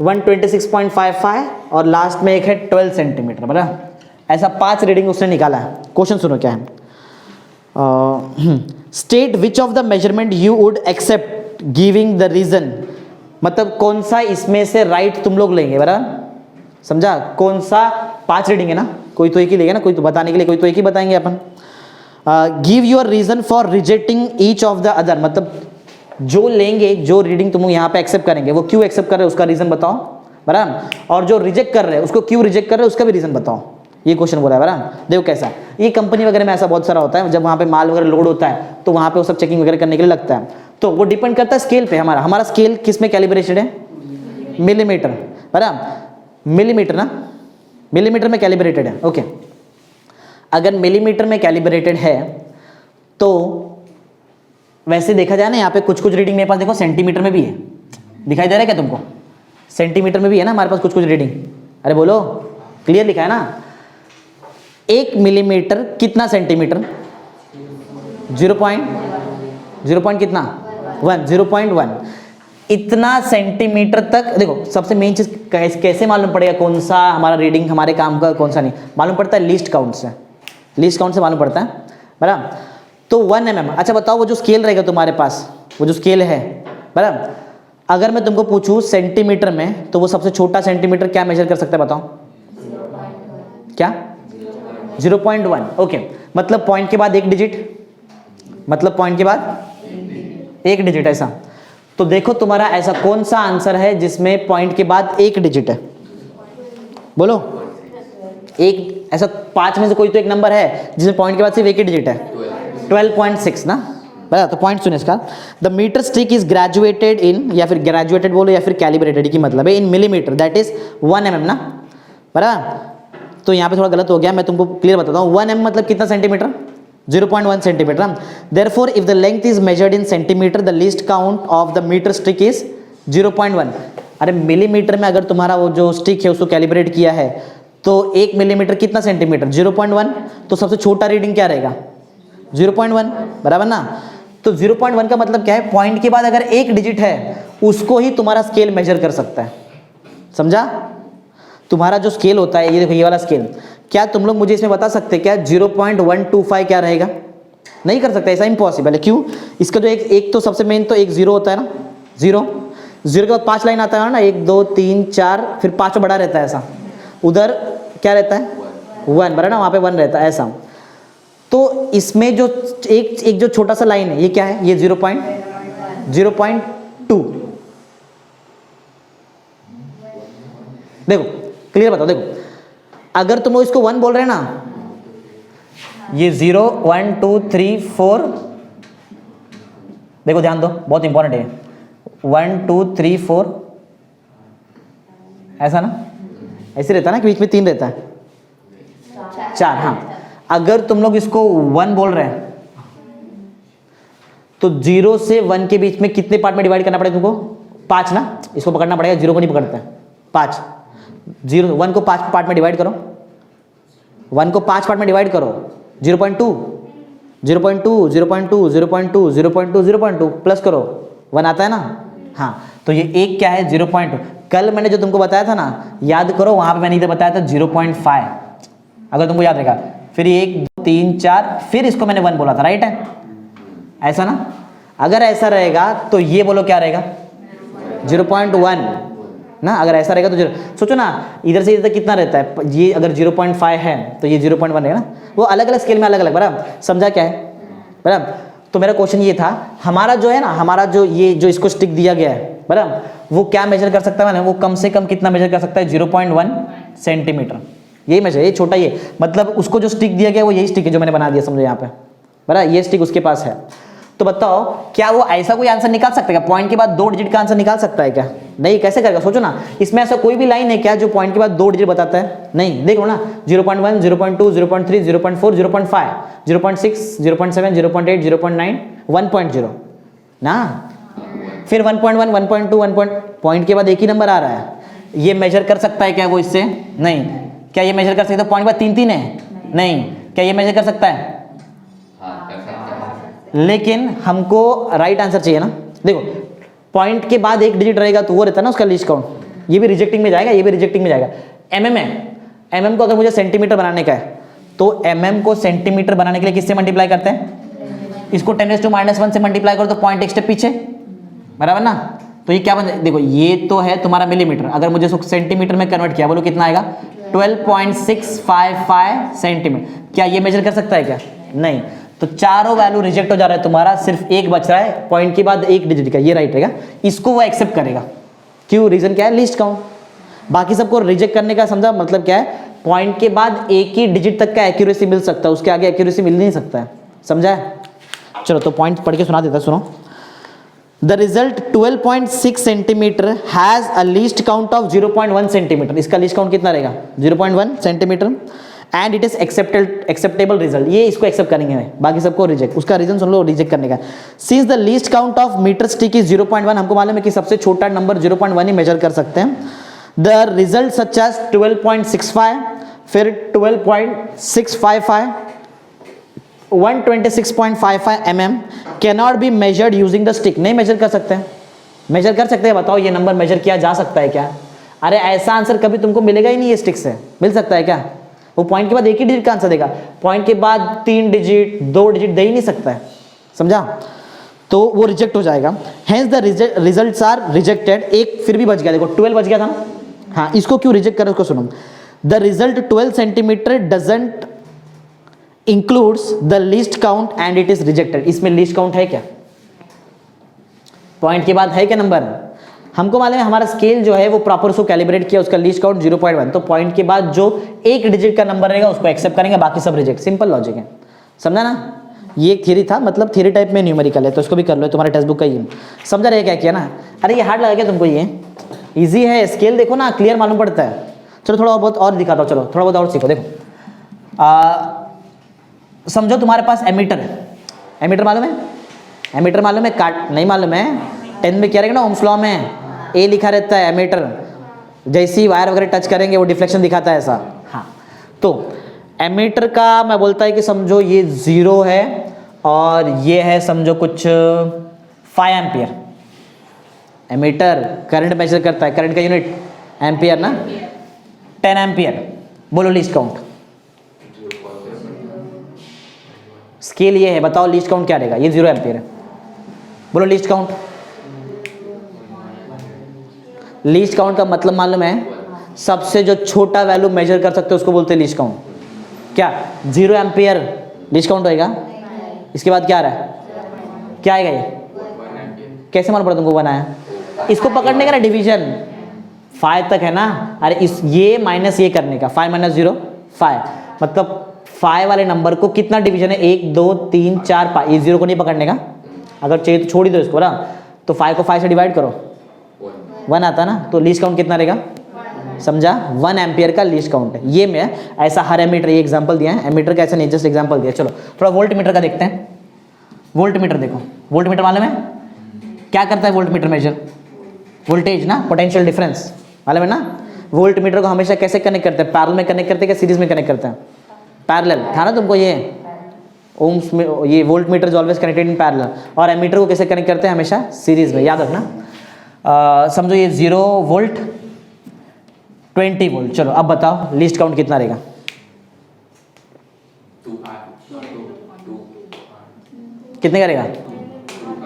126.55 और लास्ट में एक है 12 सेंटीमीटर, बराबर। ऐसा 5 रीडिंग उसने निकाला है। क्वेश्चन सुनो क्या है, state which of the measurement you would accept giving the reason, मतलब कौन सा इसमें से राइट तुम लोग लेंगे, बराबर, समझा। कौन सा 5 रीडिंग है ना, कोई तो एक ही लेगा ना, कोई तो बताने के लिए कोई तो एक ही बताएंगे अपन। Give your reason for rejecting each of the other, मतलब जो लेंगे, जो रीडिंग तुम यहाँ पे एक्सेप्ट करेंगे वो क्यों एक्सेप्ट कर रहे हो उसका रीजन बताओ, बराबर। और जो रिजेक्ट कर रहे हैं उसको क्यों रिजेक्ट कर रहे हैं उसका भी रीजन बताओ। ये क्वेश्चन बोला है, बराबर। देखो कैसा, ये कंपनी वगैरह में ऐसा बहुत सारा होता है, जब वहाँ पे माल वगैरह लोड होता है तो वहाँ पे वो सब चेकिंग वगैरह करने के लिए लगता है, तो वो डिपेंड करता है स्केल पे। हमारा स्केल किस में कैलिब्रेटेड है, मिलीमीटर, बराबर। मिलीमीटर ना, मिलीमीटर में कैलिब्रेटेड है, ओके। अगर मिलीमीटर में कैलिब्रेटेड है तो वैसे देखा जाए ना, यहाँ पे कुछ कुछ रीडिंग मेरे पास देखो सेंटीमीटर में भी है, दिखाई दे रहा है क्या तुमको, सेंटीमीटर में भी है ना हमारे पास कुछ कुछ रीडिंग। अरे बोलो, क्लियर लिखा है ना। 1 मिलीमीटर कितना सेंटीमीटर, 0. कितना 1, 0.1 इतना सेंटीमीटर तक। देखो सबसे मेन चीज कैसे मालूम पड़ेगा कौन सा हमारा रीडिंग हमारे काम का कौन सा नहीं, मालूम पड़ता है लीस्ट काउंट से, लीस्ट काउंट से मालूम पड़ता है, बराबर। तो 1 mm। अच्छा बताओ, वो जो स्केल रहेगा तुम्हारे पास, वो जो स्केल है, बराबर, अगर मैं तुमको पूछूं सेंटीमीटर में, तो वो सबसे छोटा सेंटीमीटर क्या मेजर कर सकता है बताओ, क्या 0.1, ओके। मतलब पॉइंट के बाद एक डिजिट, मतलब पॉइंट के बाद एक डिजिट, ऐसा। तो देखो तुम्हारा ऐसा कौन सा आंसर है जिसमें पॉइंट के बाद एक डिजिट है, बोलो। एक ऐसा 5 में से कोई तो एक नंबर है जिसमें पॉइंट के बाद सिर्फ एक ही डिजिट है, 12.6 ना, बता। तो पॉइंट सुनिए इसका, the metre stick is graduated in, या फिर ग्रेजुएटेड बोलो या फिर कैलिब्रेटेड की मतलब है इन मिलीमीटर, दैट इज 1 mm ना, बराबर। तो यहाँ पे थोड़ा गलत हो गया, मैं तुमको क्लियर बताता हूँ। 1 mm मतलब कितना centimetre, 0.1 centimetre. Therefore if the length is measured in centimetre the least count of the metre stick is 0.1। अरे मिलीमीटर में अगर तुम्हारा वो जो स्टिक है उसको कैलिब्रेट किया है तो 1 मिलीमीटर कितना सेंटीमीटर, 0.1। तो सबसे छोटा रीडिंग क्या रहेगा, 0.1, बराबर ना। तो 0.1 का मतलब क्या है, पॉइंट के बाद अगर एक डिजिट है उसको ही तुम्हारा स्केल मेजर कर सकता है, समझा। तुम्हारा जो स्केल होता है, ये देखो ये वाला स्केल, क्या तुम लोग मुझे इसमें बता सकते क्या 0.125 क्या रहेगा, नहीं कर सकते, ऐसा इम्पॉसिबल है। क्यों, इसका जो एक तो सबसे मेन तो एक 0 होता है ना, 0 के बाद 5 लाइन आता है ना, 1 2 3 4, फिर 5 बड़ा रहता है ऐसा, उधर क्या रहता है 1, बराबर ना, वहाँ पे 1 रहता है ऐसा। तो इसमें जो एक जो छोटा सा लाइन है ये क्या है, ये 0.2। देखो क्लियर बताओ, देखो अगर तुम लोग इसको 1 बोल रहे हैं ना, ये 0 1 2 3 4, देखो ध्यान दो बहुत इंपॉर्टेंट है, 1 2 3 4 ऐसा ना, ऐसे रहता है ना कि बीच में 3 रहता है, 4, हाँ। अगर तुम लोग इसको 1 बोल रहे हैं तो 0 से 1 के बीच में कितने पार्ट में डिवाइड करना पड़ेगा तुमको, 5 ना। इसको पकड़ना पड़ेगा, 0 को नहीं पकड़ता है, 5। 1 को 5 पार्ट में डिवाइड करो, 1 को 5 पार्ट में डिवाइड करो, 0.2 0.2 0.2 0.2 0.2 0.2 प्लस करो, 1 आता है ना, हाँ। तो ये एक क्या है 0.2। कल मैंने जो तुमको बताया था ना, याद करो, वहां पे मैंने इधर बताया था 0.5, अगर तुमको याद रहेगा। फिर 1 2 3 4, फिर इसको मैंने 1 बोला था, राइट है, ऐसा ना। अगर ऐसा रहेगा तो ये बोलो क्या रहेगा 0.1 ना, अगर ऐसा रहेगा तो 0। सोचो ना, इधर से इधर कितना रहता है, ये अगर 0.5 है तो ये 0.1 रहेगा ना, वो अलग अलग स्केल में अलग अलग, बराबर, समझा क्या है, बराबर। तो मेरा क्वेश्चन ये था, हमारा जो है ना, हमारा जो ये जो इसको स्टिक दिया गया है, बराबर, वो क्या मेजर कर सकता है ना, वो कम से कम कितना मेजर कर सकता है, 0.1 सेंटीमीटर, यही मेजर, ये छोटा, ये मतलब उसको जो स्टिक दिया गया वो यही स्टिक है जो मैंने बना दिया, समझो यहाँ पे, बराबर, ये स्टिक उसके पास है। तो बताओ क्या वो ऐसा कोई आंसर निकाल सकता है क्या, पॉइंट के बाद 2 डिजिट का आंसर निकाल सकता है क्या, नहीं, कैसे करेगा, सोचो ना। इसमें ऐसा कोई भी लाइन है क्या जो पॉइंट के बाद 2 डिजिट बताता है, नहीं, देख लो ना, 0.1 0.2 0.3 0.4 0.5 0.6 0.7 0.8 0.9 1.0 ना, फिर 1.1 1.2 1. पॉइंट के बाद एक ही नंबर आ रहा है, ये मेजर कर सकता है क्या वो इससे, नहीं। क्या ये मेजर कर सकता है, पॉइंट के बाद 3 है, नहीं। क्या ये मेजर कर सकता है, लेकिन हमको राइट आंसर चाहिए ना। देखो पॉइंट के बाद एक डिजिट रहेगा तो वो रहता है ना उसका लीस्ट काउंट, ये भी रिजेक्टिंग में जाएगा, ये भी रिजेक्टिंग में जाएगा। mm है, mm को अगर मुझे सेंटीमीटर बनाने का है तो mm को सेंटीमीटर बनाने के लिए किससे मल्टीप्लाई करते हैं, इसको 10⁻⁻1 से मल्टीप्लाई करो तो पॉइंट एक स्टेप पीछे, बराबर ना। तो ये क्या बन, देखो ये तो है तुम्हारा मिलीमीटर, अगर मुझे इसको सेंटीमीटर में कन्वर्ट किया बोलो कितना आएगा, 12.655 सेंटीमीटर। क्या ये मेजर कर सकता है क्या, नहीं। तो चारों वैल्यू रिजेक्ट हो जा रहा है तुम्हारा, सिर्फ एक बच रहा है पॉइंट के बाद एक डिजिट का, ये राइट रहेगा, इसको वो एक्सेप्ट करेगा। क्यों, रीजन क्या है, लीस्ट काउंट। बाकी सबको रिजेक्ट करने का समझा मतलब क्या है, पॉइंट के बाद एक ही डिजिट तक का एक्यूरेसी मिल सकता है, उसके आगे एक्यूरेसी मिल नहीं सकता है, समझा है। चलो तो पॉइंट पढ़ के सुना देता, सुनो। The result 12.6 centimetre has a least count of 0.1 centimetre. इसका लीस्ट काउंट कितना रहेगा, 0.1 centimetre. And it is acceptable result, ये इसको एक्सेप्ट करेंगे, बाकी सबको रिजेक्ट। उसका रीजन सुन लो, रिजेक्ट करने का। Since the least count of metre stick is 0.1, हमको मालूम है कि सबसे छोटा नंबर 0.1 ही मेजर कर सकते हैं। द रिजल्ट सच एज 12.65, फिर 12.655, 126.55 mm cannot be measured using the stick. नहीं मेजर कर सकते हैं, मेजर कर सकते हैं, बताओ ये नंबर मेजर किया जा सकता है क्या। अरे ऐसा आंसर कभी तुमको मिलेगा ही नहीं ये स्टिक से, मिल सकता है क्या, वो पॉइंट के बाद एक ही डिजिट का आंसर देगा, पॉइंट के बाद 3 डिजिट 2 डिजिट दे ही नहीं सकता है, समझा। तो वो रिजेक्ट हो जाएगा। Hence the results are rejected. एक फिर भी बच गया, देखो 12 बच गया था ना, हाँ इसको क्यों रिजेक्ट करें उसको सुनो। The result 12 centimetre doesn't includes the least count and it is rejected. इसमें लीस्ट काउंट है क्या, पॉइंट के बाद है क्या नंबर, हमको मालूम है हमारा स्केल जो है वो प्रॉपर उसको कैलिब्रेट किया, उसका लीस्ट काउंट 0.1, तो पॉइंट के बाद जो एक डिजिट का नंबर रहेगा उसको एक्सेप्ट करेंगे, बाकी सब रिजेक्ट। सिंपल लॉजिक है, समझा ना। ये एक थ्योरी था, मतलब थ्योरी टाइप में न्यूमेरिकल है, तो इसको भी कर लो, तुम्हारे टेक्स्ट बुक का ही समझा रहे क्या किया ना। अरे ये हार्ड लगा क्या तुमको, ये ईजी है, स्केल देखो ना क्लियर मालूम पड़ता है। चलो थोड़ा बहुत और दिखाता हूँ, चलो थोड़ा बहुत और सीखो। देखो समझो तुम्हारे पास एमीटर है, एमीटर मालूम है, एमीटर मालूम है, काट नहीं मालूम है, 10 में क्या रहेगा ना, ओम्स लॉ में ए लिखा रहता है एमीटर, जैसे ही वायर वगैरह टच करेंगे वो डिफ्लेक्शन दिखाता है ऐसा। हाँ तो एमीटर का मैं बोलता है कि समझो ये 0 है और ये है समझो कुछ 5 एम्पियर। एमीटर करंट मेजर करता है, करंट का यूनिट एम्पियर ना, 10 एम्पियर। बोलो लीस्ट काउंट, स्केल ये है, बताओ लीस्ट काउंट क्या रहेगा, ये 0 एम्पियर है, बोलो लीस्ट काउंट। लीस्ट काउंट का मतलब मालूम है, सबसे जो छोटा वैल्यू मेजर कर सकते हो उसको बोलते हैं लीस्ट काउंट। क्या 0 एम्पियर लीस्ट काउंट होएगा, इसके बाद क्या आ रहा है, क्या आएगा, ये कैसे मालूम पड़ा तुमको बनाया, इसको पकड़ने का ना डिवीजन 5 तक है ना। अरे इस ये माइनस ये करने का, 5 - 0 5, मतलब 5 वाले नंबर को कितना डिवीजन है, 1 2 3 4 5, ये 0 को नहीं पकड़ने का, अगर चाहिए तो छोड़ ही दो इसको ना। तो 5 को 5 से डिवाइड करो, 1 आता ना, तो लीस्ट काउंट कितना रहेगा, समझा, 1 एम्पियर का लीस्ट काउंट है। ये मैं ऐसा हर एमीटर, ये एग्जांपल दिया है, एमीटर का ऐसा नहीं, जस्ट एग्जांपल दिया। चलो थोड़ा वोल्ट मीटर का देखते हैं। वोल्ट मीटर देखो, वोल्ट मीटर मालूम है क्या करता है, वोल्ट मीटर मेजर वोल्टेज ना, पोटेंशियल डिफरेंस मालूम है ना। वोल्ट मीटर को हमेशा कैसे कनेक्ट करते हैं, पैरेलल में कनेक्ट करते हैं क्या सीरीज में कनेक्ट करते हैं, पैरेलल था ना तुमको ये ओम्स में, ये volt meter is always connected in parallel. और एमीटर को कैसे कनेक्ट करते हैं, हमेशा सीरीज में, याद रखना। समझो ये 0 वोल्ट 20 वोल्ट। चलो अब बताओ लीस्ट काउंट कितना रहेगा, कितने का रहेगा,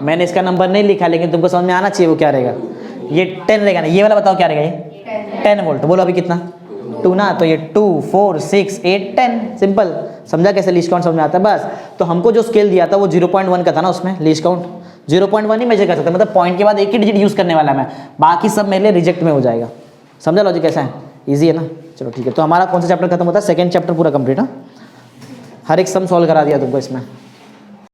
मैंने इसका नंबर नहीं लिखा लेकिन तुमको समझ में आना चाहिए वो क्या रहेगा। ये 10 रहेगा ना, ये वाला बताओ क्या रहेगा, ये 10 वोल्ट। बोलो अभी कितना, 2 ना, तो ये 2 4 6 8 10, सिंपल। समझा कैसे लीस्ट काउंट समझ में आता है, बस। तो हमको जो स्केल दिया था वो 0.1 का था ना, उसमें लीस्ट काउंट 0.1 ही मेजर कर सकता है, मतलब पॉइंट के बाद एक ही डिजिट यूज़ करने वाला मैं, बाकी सब मेरे लिए रिजेक्ट में हो जाएगा। समझा लॉजिक कैसा है, ईजी है ना। चलो ठीक है, तो हमारा कौन सा चैप्टर खत्म होता है, सेकंड चैप्टर पूरा कंप्लीट है, हर एक सम सॉल्व करा दिया तुमको इसमें।